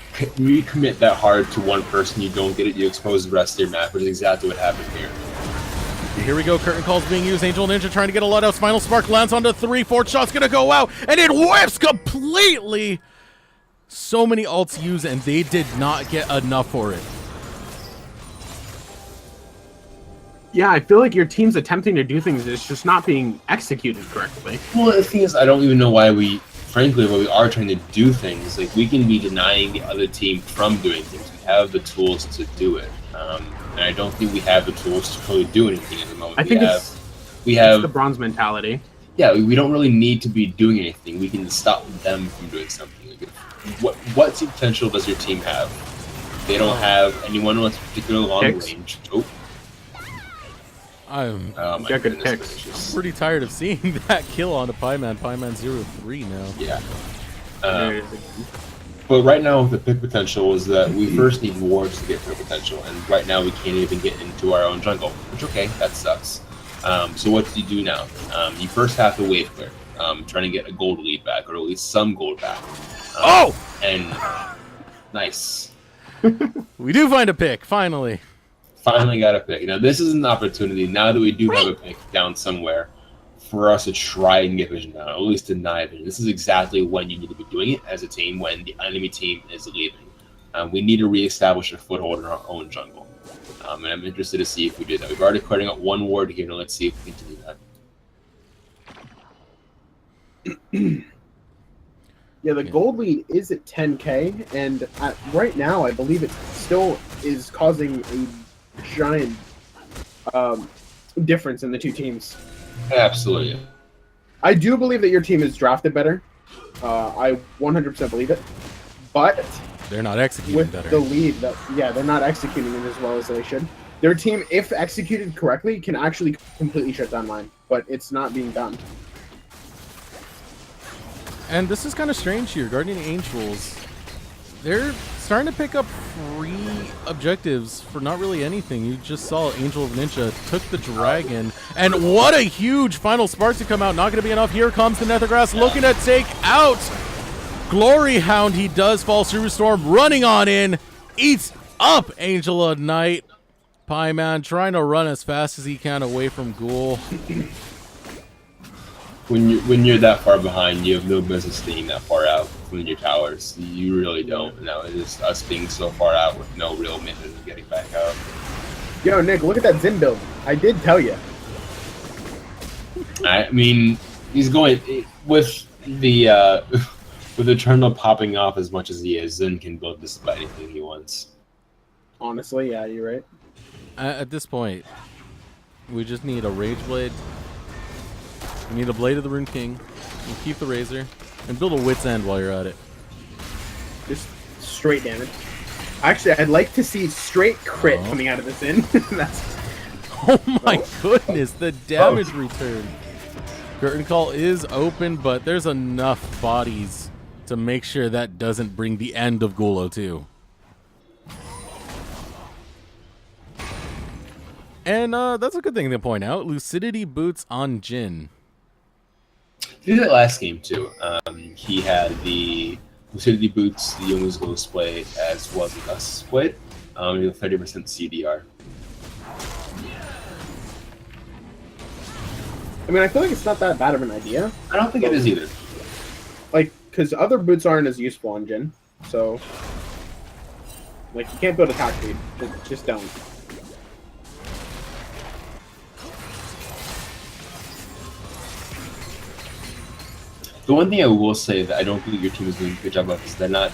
[SPEAKER 2] commit that hard to one person, you don't get it, you expose the rest of your map, which is exactly what happened here.
[SPEAKER 1] Here we go, curtain calls being used. Angel Ninja trying to get a lot out. Final Spark lands onto 3. 4th shot's gonna go out, and it whips completely. So many ults used, and they did not get enough for it.
[SPEAKER 3] Yeah, I feel like your team's attempting to do things, it's just not being executed correctly.
[SPEAKER 2] Well, the thing is, I don't even know why we are trying to do things. Like, we can be denying the other team from doing things. We have the tools to do it. And I don't think we have the tools to really do anything at the moment.
[SPEAKER 3] I think we have the bronze mentality.
[SPEAKER 2] Yeah, we don't really need to be doing anything. We can stop them from doing something. Like, what potential does your team have? They don't have anyone with particular long range. Oh.
[SPEAKER 1] I'm
[SPEAKER 3] got good picks.
[SPEAKER 1] Pretty tired of seeing that kill on a Pieman. Pieman 0-3 now.
[SPEAKER 2] Yeah. But right now, the pick potential is that we first need wards to get pick potential, and right now we can't even get into our own jungle. Which, okay, that sucks. So what do you do now? You first have to wave clear, trying to get a gold lead back, or at least some gold back. And nice.
[SPEAKER 1] We do find a pick, finally.
[SPEAKER 2] Finally got a pick. Now this is an opportunity, now that we do have a pick down somewhere, for us to try and get vision down, or at least deny vision. This is exactly when you need to be doing it as a team when the enemy team is leaving. We need to reestablish a foothold in our own jungle. And I'm interested to see if we do that. We've already clearing out one ward here, now let's see if we can do that.
[SPEAKER 3] Yeah, the gold lead is at 10k, and right now I believe it still is causing a giant difference in the two teams.
[SPEAKER 2] Absolutely.
[SPEAKER 3] I do believe that your team is drafted better. I 100% believe it, but
[SPEAKER 1] they're not executing
[SPEAKER 3] with
[SPEAKER 1] better.
[SPEAKER 3] the lead, they're not executing it as well as they should. Their team, if executed correctly, can actually completely shut down mine, but it's not being done.
[SPEAKER 1] And this is kind of strange here. Guardian Angels, they're starting to pick up free objectives for not really anything. You just saw Angel of Ninja took the dragon, and what a huge final spark to come out. Not going to be enough. Here comes the Nethergrass looking to take out Glory Hound. He does fall through Storm, running on in, eats up Angel of Night. Pieman trying to run as fast as he can away from Ghoul.
[SPEAKER 2] When you're that far behind, you have no business being that far out from your towers. You really don't. Now it is us being so far out with no real method of getting back out.
[SPEAKER 3] Yo, Nick, look at that Zin build. I did tell you.
[SPEAKER 2] I mean, he's going with the with Eternal popping off as much as he is. Zin can build just about anything he wants.
[SPEAKER 3] Honestly, yeah, you're right.
[SPEAKER 1] At this point, we just need a Rage Blade. We need a Blade of the Rune King. We'll keep the Razor. And build a Wit's End while you're at it.
[SPEAKER 3] Just straight damage. Actually, I'd like to see straight crit coming out of this in. That's...
[SPEAKER 1] Oh my goodness, the damage return. Curtain Call is open, but there's enough bodies to make sure that doesn't bring the end of Gulo 2. And that's a good thing to point out. Lucidity boots on Jhin.
[SPEAKER 2] He did that last game too. He had the Lucidity boots, the Yomu's Ghost Blade, as well as the Gust Blade. He had 30% CDR.
[SPEAKER 3] I mean, I feel like it's not that bad of an idea.
[SPEAKER 2] I don't think it is either.
[SPEAKER 3] Like, because other boots aren't as useful on Jhin, so... Like, you can't build attack speed. Just don't.
[SPEAKER 2] The one thing I will say that I don't think your team is doing a good job of is they're not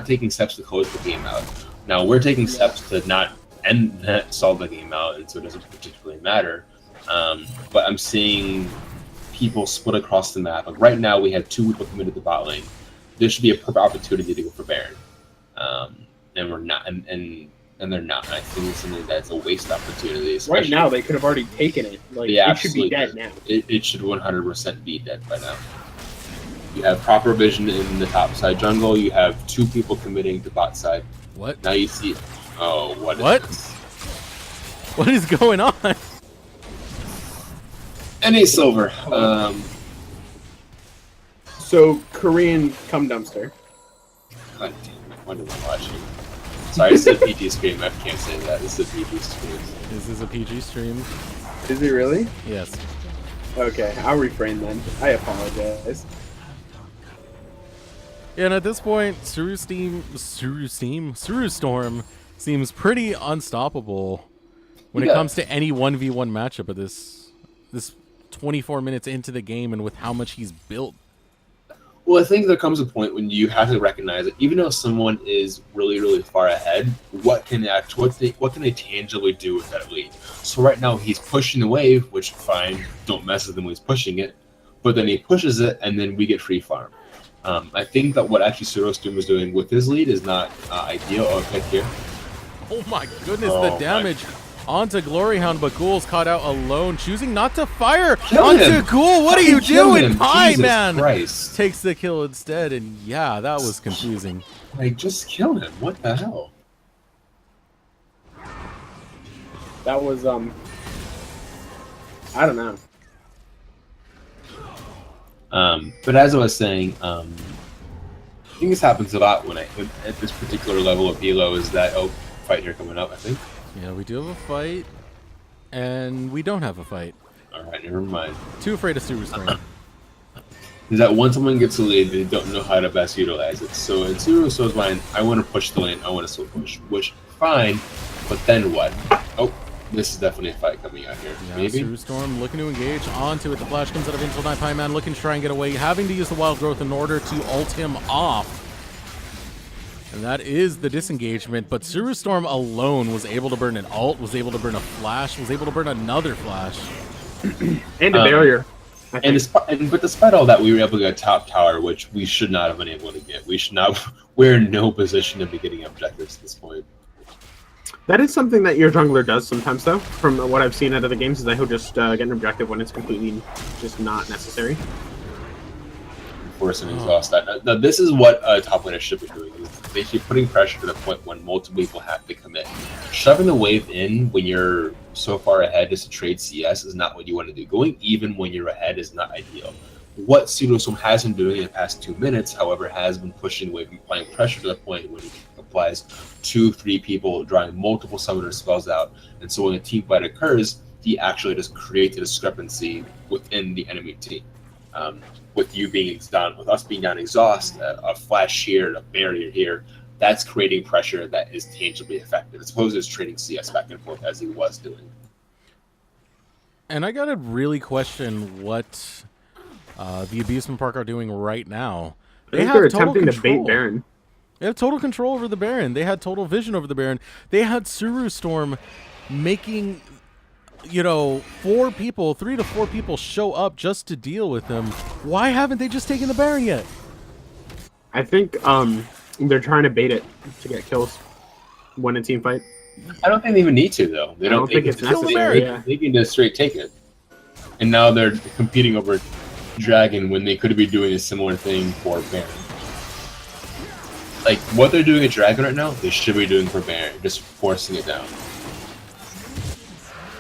[SPEAKER 2] taking steps to close the game out. Now we're taking steps to not solve the game out, and so it doesn't particularly matter. But I'm seeing people split across the map. Like right now, we have 2 people committed to bot lane. There should be a perfect opportunity to go for Baron, and we're not, and they're not. And I think it's something that's a waste opportunity.
[SPEAKER 3] Right now, they could have already taken it. Like, it should be dead now.
[SPEAKER 2] It should 100% be dead by now. You have proper vision in the top side jungle. You have 2 people committing to bot side.
[SPEAKER 1] What?
[SPEAKER 2] Now you see. Oh, what? This?
[SPEAKER 1] What is going on?
[SPEAKER 2] NA Silver.
[SPEAKER 3] So, Korean cum dumpster.
[SPEAKER 2] God damn it. What am I watching? Sorry, this is a PG stream. I can't say that. This is a PG stream.
[SPEAKER 1] Is this a PG stream?
[SPEAKER 3] Is it really?
[SPEAKER 1] Yes.
[SPEAKER 3] Okay, I'll refrain then. I apologize.
[SPEAKER 1] Yeah, and at this point, Suru Storm seems pretty unstoppable when it comes to any 1v1 matchup of this 24 minutes into the game and with how much he's built.
[SPEAKER 2] Well, I think there comes a point when you have to recognize that even though someone is really, really far ahead, what can they tangibly do with that lead? So right now he's pushing the wave, which fine, don't mess with him when he's pushing it, but then he pushes it and then we get free farm. I think that what actually Suro's was doing with his lead is not ideal. Oh, pick here.
[SPEAKER 1] Oh my goodness, the damage onto Glory Hound, but Ghoul's caught out alone, choosing not to fire onto Ghoul. What are you doing? Pieman takes the kill instead, and yeah, that was confusing.
[SPEAKER 2] Like, just kill him. What the hell?
[SPEAKER 3] That was I don't know.
[SPEAKER 2] But as I was saying, I think this happens a lot when at this particular level of Elo is that fight here coming up, I think.
[SPEAKER 1] Yeah, we do have a fight, and we don't have a fight.
[SPEAKER 2] All right, never mind.
[SPEAKER 1] Too afraid of Suru's Storm.
[SPEAKER 2] Is that once someone gets a lead, they don't know how to best utilize it. So in Suru's mind, I want to push the lane, I want to slow push, which fine, but then what? Oh, this is definitely a fight coming out here.
[SPEAKER 1] Yeah,
[SPEAKER 2] Maybe.
[SPEAKER 1] Suru Storm looking to engage onto it. The flash comes out of Angel Knight Pieman, looking to try and get away, having to use the Wild Growth in order to ult him off. And that is the disengagement, but Suru Storm alone was able to burn an ult, was able to burn a flash, was able to burn another flash.
[SPEAKER 3] And a barrier.
[SPEAKER 2] But despite all that, we were able to get top tower, which we should not have been able to get. We're in no position to be getting objectives at this point.
[SPEAKER 3] That is something that your jungler does sometimes, though. From what I've seen out of the games, is that he'll just get an objective when it's completely just not necessary.
[SPEAKER 2] Force and exhaust that. Now, this is what a top laner should be doing. Is they keep putting pressure to the point when multiple people have to commit. Shoving the wave in when you're so far ahead just to trade CS is not what you want to do. Going even when you're ahead is not ideal. What Pseudostorm has been doing in the past 2 minutes, however, has been pushing away from applying pressure to the point when he applies 2-3 people, drawing multiple summoner spells out. And so when a team fight occurs, he actually just creates a discrepancy within the enemy team. With you being down, with us being down exhaust, a flash here, a barrier here, that's creating pressure that is tangibly effective, as opposed to just trading CS back and forth as he was doing.
[SPEAKER 1] And I gotta really question what the Abusement Park are doing right now.
[SPEAKER 3] They're attempting to bait Baron.
[SPEAKER 1] They have total control over the Baron. They had total vision over the Baron. They had Suru Storm making, 3 to 4 people show up just to deal with him. Why haven't they just taken the Baron yet?
[SPEAKER 3] I think they're trying to bait it to get kills when a team fight.
[SPEAKER 2] I don't think they even need to, though. They don't think
[SPEAKER 3] it's necessary. Yeah.
[SPEAKER 2] They can just straight take it. And now they're competing over Dragon when they could be doing a similar thing for Baron. Like, what they're doing at Dragon right now, they should be doing for Baron, just forcing it down.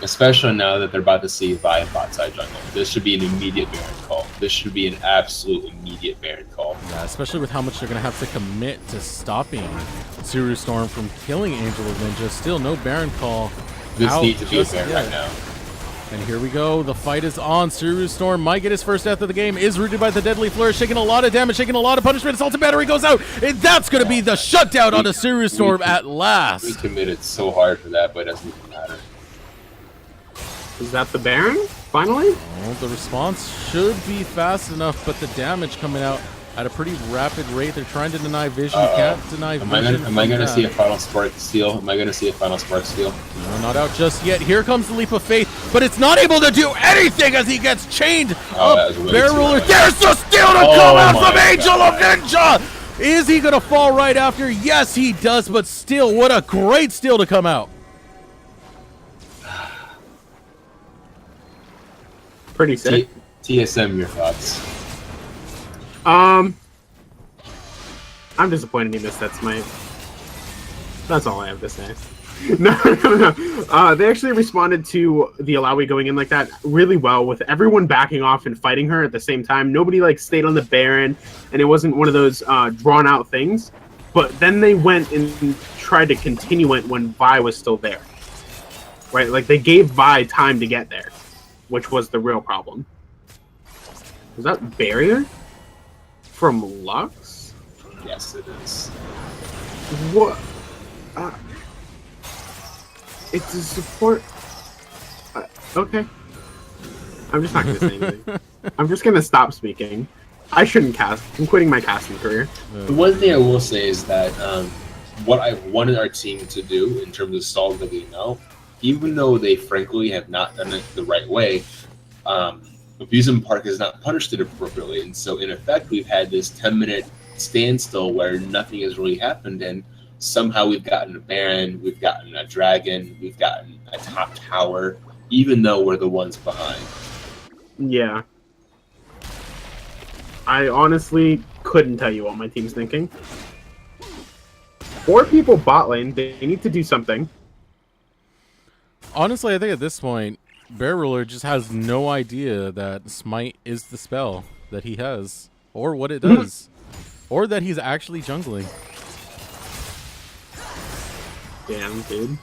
[SPEAKER 2] Especially now that they're about to see Vi bot side jungle. This should be an immediate Baron call. This should be an absolute immediate Baron call.
[SPEAKER 1] Yeah, especially with how much they're going to have to commit to stopping Suru Storm from killing Angel of Ninja. Still no Baron call.
[SPEAKER 2] This needs to be a Baron right now.
[SPEAKER 1] And here we go. The fight is on. Suru Storm might get his first death of the game. Is rooted by the Deadly Flourish. Taking a lot of damage, taking a lot of punishment. His ultimate battery goes out. And that's going to be the shutdown on the Suru Storm at last.
[SPEAKER 2] We committed so hard for that, but it doesn't even matter.
[SPEAKER 3] Is that the Baron, finally?
[SPEAKER 1] Well, the response should be fast enough, but the damage coming out at a pretty rapid rate. They're trying to deny vision. You can't deny vision.
[SPEAKER 2] Am I going to see a final spark steal? Am I going to see a final spark steal?
[SPEAKER 1] No, not out just yet. Here comes the leap of faith, but it's not able to do anything as he gets chained up. Really Bear Ruler. There's the steal to come out from Angel of Ninja! Is he going to fall right after? Yes, he does, but still, what a great steal to come out.
[SPEAKER 3] Pretty sick.
[SPEAKER 2] TSM, your thoughts?
[SPEAKER 3] I'm disappointed he missed that smite. That's all I have to say. No. They actually responded to the Alawi going in like that really well, with everyone backing off and fighting her at the same time. Nobody stayed on the Baron, and it wasn't one of those drawn out things. But then they went and tried to continue it when Vi was still there. Right? Like, they gave Vi time to get there, which was the real problem. Was that barrier from Lux?
[SPEAKER 2] Yes, it is.
[SPEAKER 3] What? It's a support. Okay. I'm just not going to say anything. I'm just going to stop speaking. I shouldn't cast. I'm quitting my casting career.
[SPEAKER 2] The one thing I will say is that what I wanted our team to do in terms of stall the game out, even though they frankly have not done it the right way, Abusement Park has not punished it appropriately. And so, in effect, we've had this 10-minute standstill where nothing has really happened. And somehow we've gotten a Baron, we've gotten a Dragon, we've gotten a top tower, even though we're the ones behind.
[SPEAKER 3] Yeah. I honestly couldn't tell you what my team's thinking. 4 people bot lane. They need to do something.
[SPEAKER 1] Honestly, I think at this point, Bear Ruler just has no idea that Smite is the spell that he has, or what it does, or that he's actually jungling.
[SPEAKER 3] Damn, dude.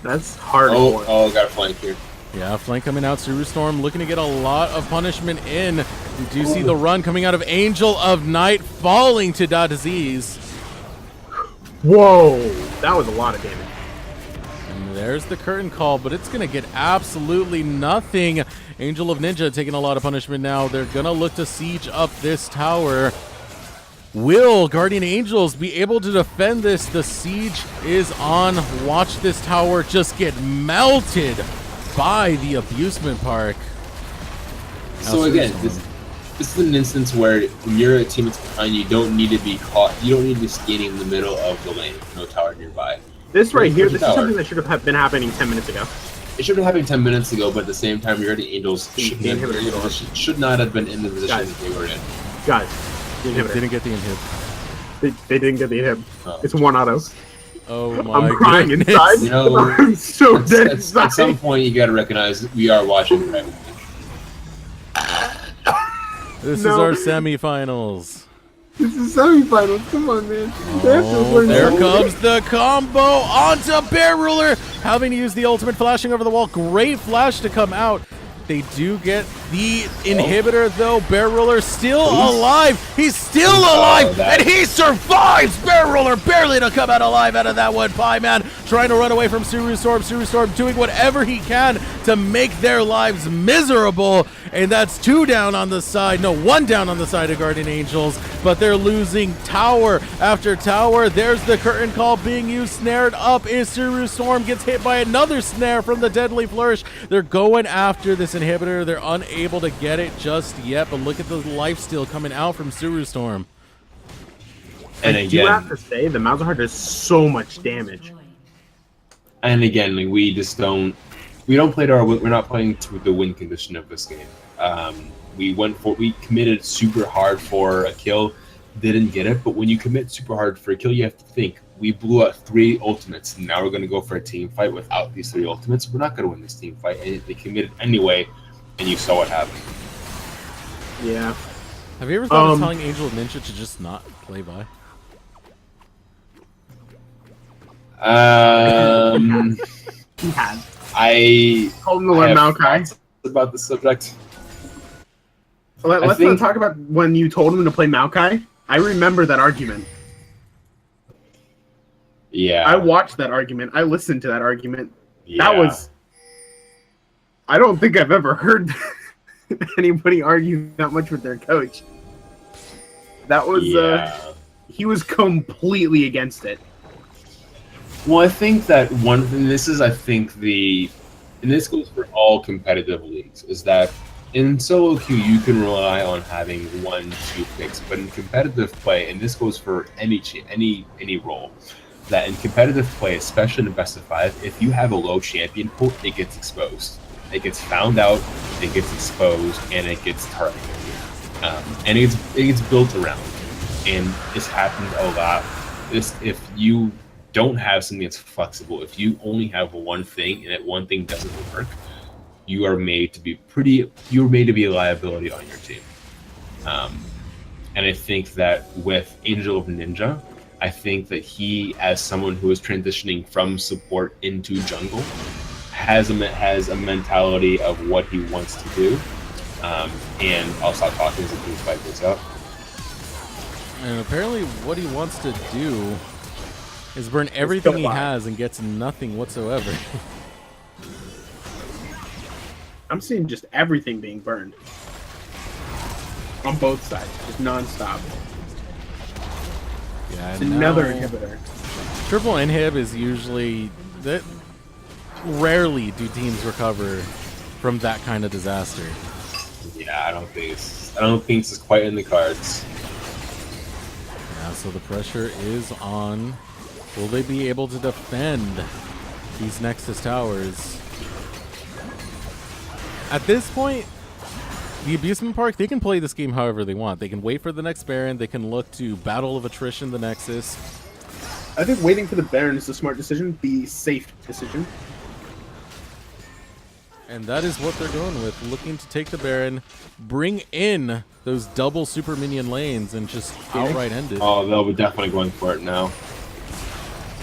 [SPEAKER 3] That's hard.
[SPEAKER 2] Oh, got a flank here.
[SPEAKER 1] Yeah, flank coming out. Storm looking to get a lot of punishment in. You do see the run coming out of Angel of Night falling to Disease.
[SPEAKER 3] Whoa, that was a lot of damage.
[SPEAKER 1] And there's the curtain call, but it's going to get absolutely nothing. Angel of Ninja taking a lot of punishment now. They're going to look to siege up this tower. Will Guardian Angels be able to defend this? The siege is on. Watch this tower just get melted by the Abusement Park.
[SPEAKER 2] So again, this is an instance where when you're a team that's behind, you don't need to be caught. You don't need to be skating in the middle of the lane. No tower nearby.
[SPEAKER 3] This right here, this is something that should have been happening 10 minutes ago.
[SPEAKER 2] It should have been happening 10 minutes ago, but at the same time, your Angels should not have been in the position that they were in.
[SPEAKER 3] Guys,
[SPEAKER 1] they didn't get the inhib.
[SPEAKER 3] They didn't get the inhib. Oh. It's 1 auto.
[SPEAKER 1] Oh my
[SPEAKER 3] I'm crying
[SPEAKER 1] goodness.
[SPEAKER 3] inside.
[SPEAKER 2] You know,
[SPEAKER 3] I'm so dead inside.
[SPEAKER 2] At some point, you got to recognize that we are watching privately.
[SPEAKER 1] This is our semifinals.
[SPEAKER 3] This is semifinals. Come on, man.
[SPEAKER 1] Oh, there comes the combo onto Bear Ruler, having to use the ultimate, flashing over the wall. Great flash to come out. They do get the inhibitor, though. Bear Ruler still alive. He's still alive, and he survives. Bear Ruler barely to come out alive out of that one. Pie Man trying to run away from Storm. Storm doing whatever he can to make their lives miserable. And that's 2 down on the side. No, 1 down on the side of Guardian Angels. But they're losing tower after tower. There's the curtain call being used. Snared up is Storm. Gets hit by another snare from the Deadly Flourish. They're going after this inhibitor. They're unable to get it just yet. But look at the lifesteal coming out from Storm.
[SPEAKER 3] And again, you have to say, the Malzahar does so much damage.
[SPEAKER 2] And again, like, we don't play to our win. We're not playing to the win condition of this game. We committed super hard for a kill, didn't get it. But when you commit super hard for a kill, you have to think, we blew up 3 ultimates. And now we're going to go for a team fight without these 3 ultimates. We're not going to win this team fight. And they committed anyway, and you saw what happened.
[SPEAKER 3] Yeah.
[SPEAKER 1] Have you ever thought of telling Angel Ninja to just not play by?
[SPEAKER 3] He has.
[SPEAKER 2] I
[SPEAKER 3] told him to learn Maokai
[SPEAKER 2] about the subject.
[SPEAKER 3] Let's not talk about when you told him to play Maokai. I remember that argument.
[SPEAKER 2] Yeah.
[SPEAKER 3] I watched that argument. I listened to that argument.
[SPEAKER 2] Yeah.
[SPEAKER 3] That was... I don't think I've ever heard anybody argue that much with their coach. That was... he was completely against it.
[SPEAKER 2] Well, I think that one thing, and this goes for all competitive leagues, is that in solo queue you can rely on having 1-2 picks, but in competitive play, and this goes for any role, that in competitive play, especially in best of 5, if you have a low champion pool, it gets exposed. It gets found out, it gets exposed, and it gets targeted. And it gets built around. And it's happened a lot. If you don't have something that's flexible, if you only have one thing and that one thing doesn't work, you are made to be a liability on your team. And I think that with Angel of Ninja, I think that he, as someone who is transitioning from support into jungle, has a mentality of what he wants to do. And I'll stop talking as the team fight goes out.
[SPEAKER 1] And apparently what he wants to do is burn everything he has and gets nothing whatsoever.
[SPEAKER 3] I'm seeing just everything being burned. On both sides, just non-stop.
[SPEAKER 1] Yeah,
[SPEAKER 3] it's another inhibitor.
[SPEAKER 1] Triple inhib is usually... Rarely do teams recover from that kind of disaster.
[SPEAKER 2] Yeah, I don't think it's quite in the cards.
[SPEAKER 1] Yeah, so the pressure is on. Will they be able to defend these Nexus towers? At this point, the Abusement Park, they can play this game however they want. They can wait for the next Baron. They can look to Battle of Attrition the Nexus.
[SPEAKER 3] I think waiting for the Baron is a smart decision, the safe decision.
[SPEAKER 1] And that is what they're going with, looking to take the Baron, bring in those double super minion lanes, and just outright end it.
[SPEAKER 2] Oh, they'll be definitely going for it now.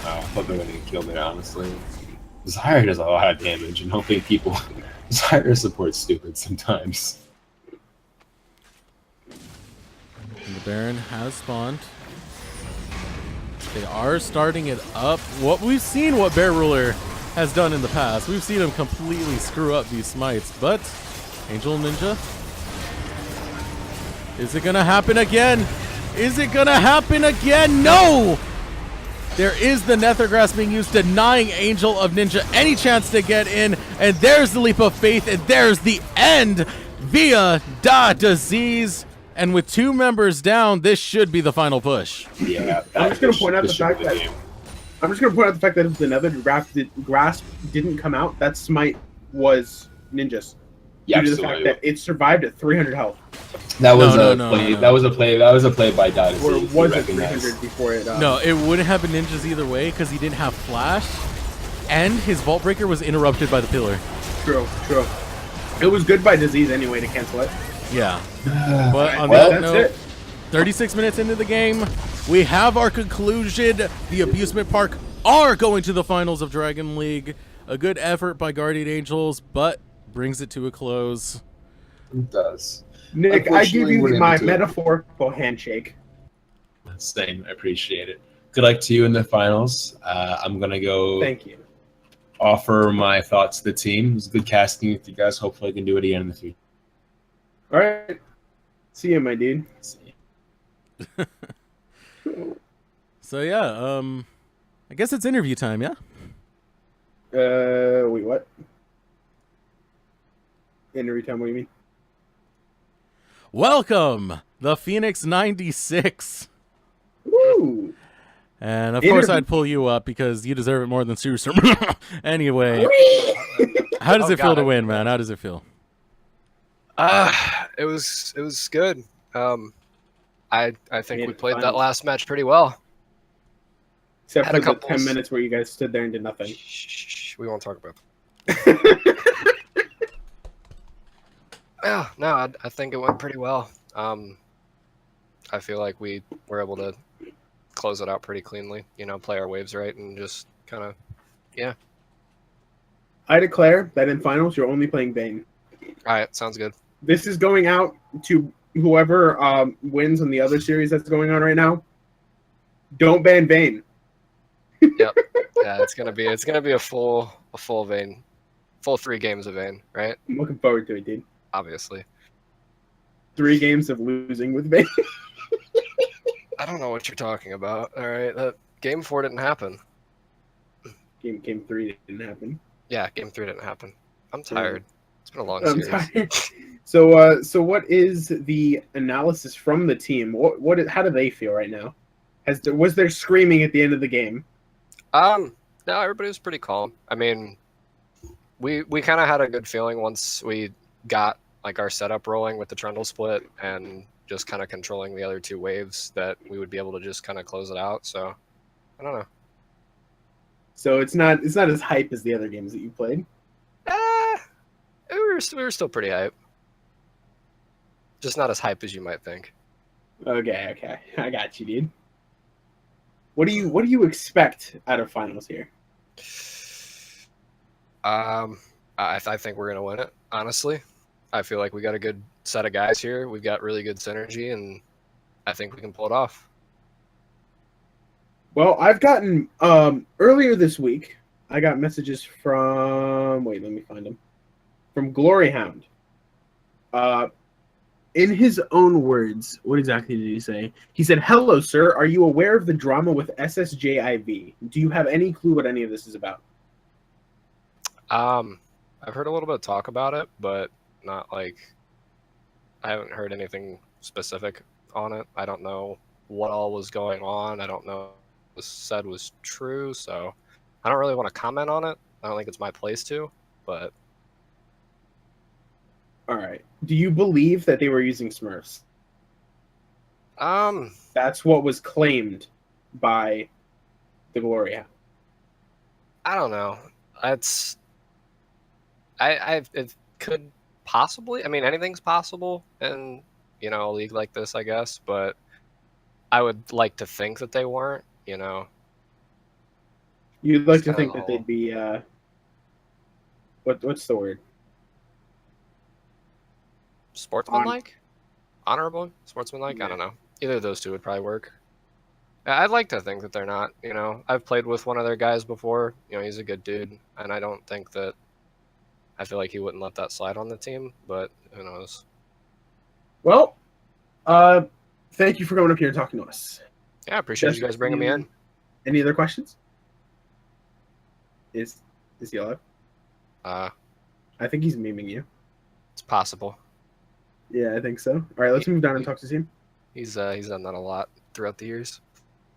[SPEAKER 2] I thought they were going to get killed there, honestly. Zyre does a lot of damage, and hoping people... Zyre support's stupid sometimes.
[SPEAKER 1] And the Baron has spawned. They are starting it up. We've seen what Bear Ruler has done in the past. We've seen him completely screw up these smites, but Angel Ninja. Is it gonna happen again? Is it gonna happen again? No! There is the Nethergrass being used, denying Angel of Ninja any chance to get in, and there's the leap of faith, and there's the end via Disease. And with 2 members down, this should be the final push.
[SPEAKER 2] Yeah,
[SPEAKER 3] I'm just gonna point out the fact that if the Nethergrass didn't come out, that smite was Ninja's.
[SPEAKER 2] Yeah,
[SPEAKER 3] due to the fact that it survived at 300 health.
[SPEAKER 2] That was
[SPEAKER 1] No.
[SPEAKER 2] That was a play. That was a play by Dice.
[SPEAKER 3] Or was it 300 before it?
[SPEAKER 1] No, it wouldn't have been Ninja's either way because he didn't have flash, and his Vault Breaker was interrupted by the pillar.
[SPEAKER 3] True. It was good by Disease anyway to cancel it.
[SPEAKER 1] Yeah. But on
[SPEAKER 3] Well,
[SPEAKER 1] that
[SPEAKER 3] that's
[SPEAKER 1] note,
[SPEAKER 3] it.
[SPEAKER 1] 36 minutes into the game, we have our conclusion. The Abusement Park are going to the finals of Dragon League. A good effort by Guardian Angels, but brings it to a close.
[SPEAKER 2] It does.
[SPEAKER 3] Nick, I give you my metaphorical handshake.
[SPEAKER 2] Same. I appreciate it. Good luck to you in the finals. I'm going to go
[SPEAKER 3] Thank you.
[SPEAKER 2] offer my thoughts to the team. It was good casting with you guys. Hopefully I can do it again in the future.
[SPEAKER 3] All right. See you, my dude.
[SPEAKER 1] So yeah, I guess it's interview time, yeah?
[SPEAKER 3] Wait, what? Interview time, what do you mean?
[SPEAKER 1] Welcome, the Phoenix 96.
[SPEAKER 3] Woo!
[SPEAKER 1] And of course I'd pull you up because you deserve it more than Super. Anyway, how does it feel to win, man? How does it feel?
[SPEAKER 5] It was good. I think we played that last match pretty well.
[SPEAKER 3] Except
[SPEAKER 5] Had
[SPEAKER 3] for
[SPEAKER 5] a
[SPEAKER 3] the
[SPEAKER 5] couple
[SPEAKER 3] 10 minutes where you guys stood there and did nothing.
[SPEAKER 5] Shh, we won't talk about that. Yeah, no, I think it went pretty well. I feel like we were able to close it out pretty cleanly, play our waves right and just kind of, yeah.
[SPEAKER 3] I declare that in finals, you're only playing Bane.
[SPEAKER 5] All right, sounds good.
[SPEAKER 3] This is going out to whoever wins in the other series that's going on right now. Don't ban Bane.
[SPEAKER 5] Yep. Yeah, it's gonna be a full Vayne, full 3 games of Vayne, right?
[SPEAKER 3] I'm looking forward to it, dude.
[SPEAKER 5] Obviously.
[SPEAKER 3] 3 games of losing with Bane.
[SPEAKER 5] I don't know what you're talking about. All right, that game 4 didn't happen.
[SPEAKER 3] Game 3 didn't happen.
[SPEAKER 5] Yeah, game 3 didn't happen. I'm tired. It's been a long
[SPEAKER 3] I'm
[SPEAKER 5] series.
[SPEAKER 3] tired. So what is the analysis from the team? How do they feel right now? Was there screaming at the end of the game?
[SPEAKER 5] No, everybody was pretty calm. I mean, we kind of had a good feeling once we got like our setup rolling with the Trundle split and just kind of controlling the other 2 waves that we would be able to just kind of close it out. So I don't know.
[SPEAKER 3] So it's not as hype as the other games that you played.
[SPEAKER 5] We were still pretty hype. Just not as hype as you might think.
[SPEAKER 3] Okay, I got you, dude. What do you expect out of finals here?
[SPEAKER 5] I think we're gonna win it. Honestly, I feel like we got a good set of guys here. We've got really good synergy, and I think we can pull it off.
[SPEAKER 3] Well, I've gotten earlier this week. I got messages from let me find them. From Gloryhound. In his own words, what exactly did he say? He said, "Hello, sir. Are you aware of the drama with SSJIV? Do you have any clue what any of this is about?"
[SPEAKER 5] I've heard a little bit of talk about it, but not like I haven't heard anything specific on it. I don't know what all was going on. I don't know what was said was true, so I don't really want to comment on it. I don't think it's my place to, but
[SPEAKER 3] All right. Do you believe that they were using Smurfs? That's what was claimed by the Gloryhound.
[SPEAKER 5] I don't know. it could possibly. I mean, anything's possible in a league like this, I guess. But I would like to think that they weren't.
[SPEAKER 3] You'd like
[SPEAKER 5] It's
[SPEAKER 3] to
[SPEAKER 5] kinda
[SPEAKER 3] think
[SPEAKER 5] the
[SPEAKER 3] that
[SPEAKER 5] whole-
[SPEAKER 3] they'd be what's the word?
[SPEAKER 5] Sportsmanlike, honorable, sportsmanlike. I
[SPEAKER 3] Yeah.
[SPEAKER 5] don't know. Either of those two would probably work. I'd like to think that they're not. I've played with one of their guys before. He's a good dude, and I don't think that. I feel like he wouldn't let that slide on the team, but who knows?
[SPEAKER 3] Well, thank you for coming up here and talking to us.
[SPEAKER 5] Yeah, I appreciate you guys bringing me in.
[SPEAKER 3] Any other questions? Is he alive?
[SPEAKER 5] Uh,
[SPEAKER 3] I think he's memeing you.
[SPEAKER 5] it's possible.
[SPEAKER 3] Yeah, I think so. All right, let's move down and talk to the team.
[SPEAKER 5] He's done that a lot throughout the years.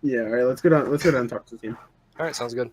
[SPEAKER 3] Yeah, all right, let's go down. Let's go down and talk to the team.
[SPEAKER 5] All right, sounds good.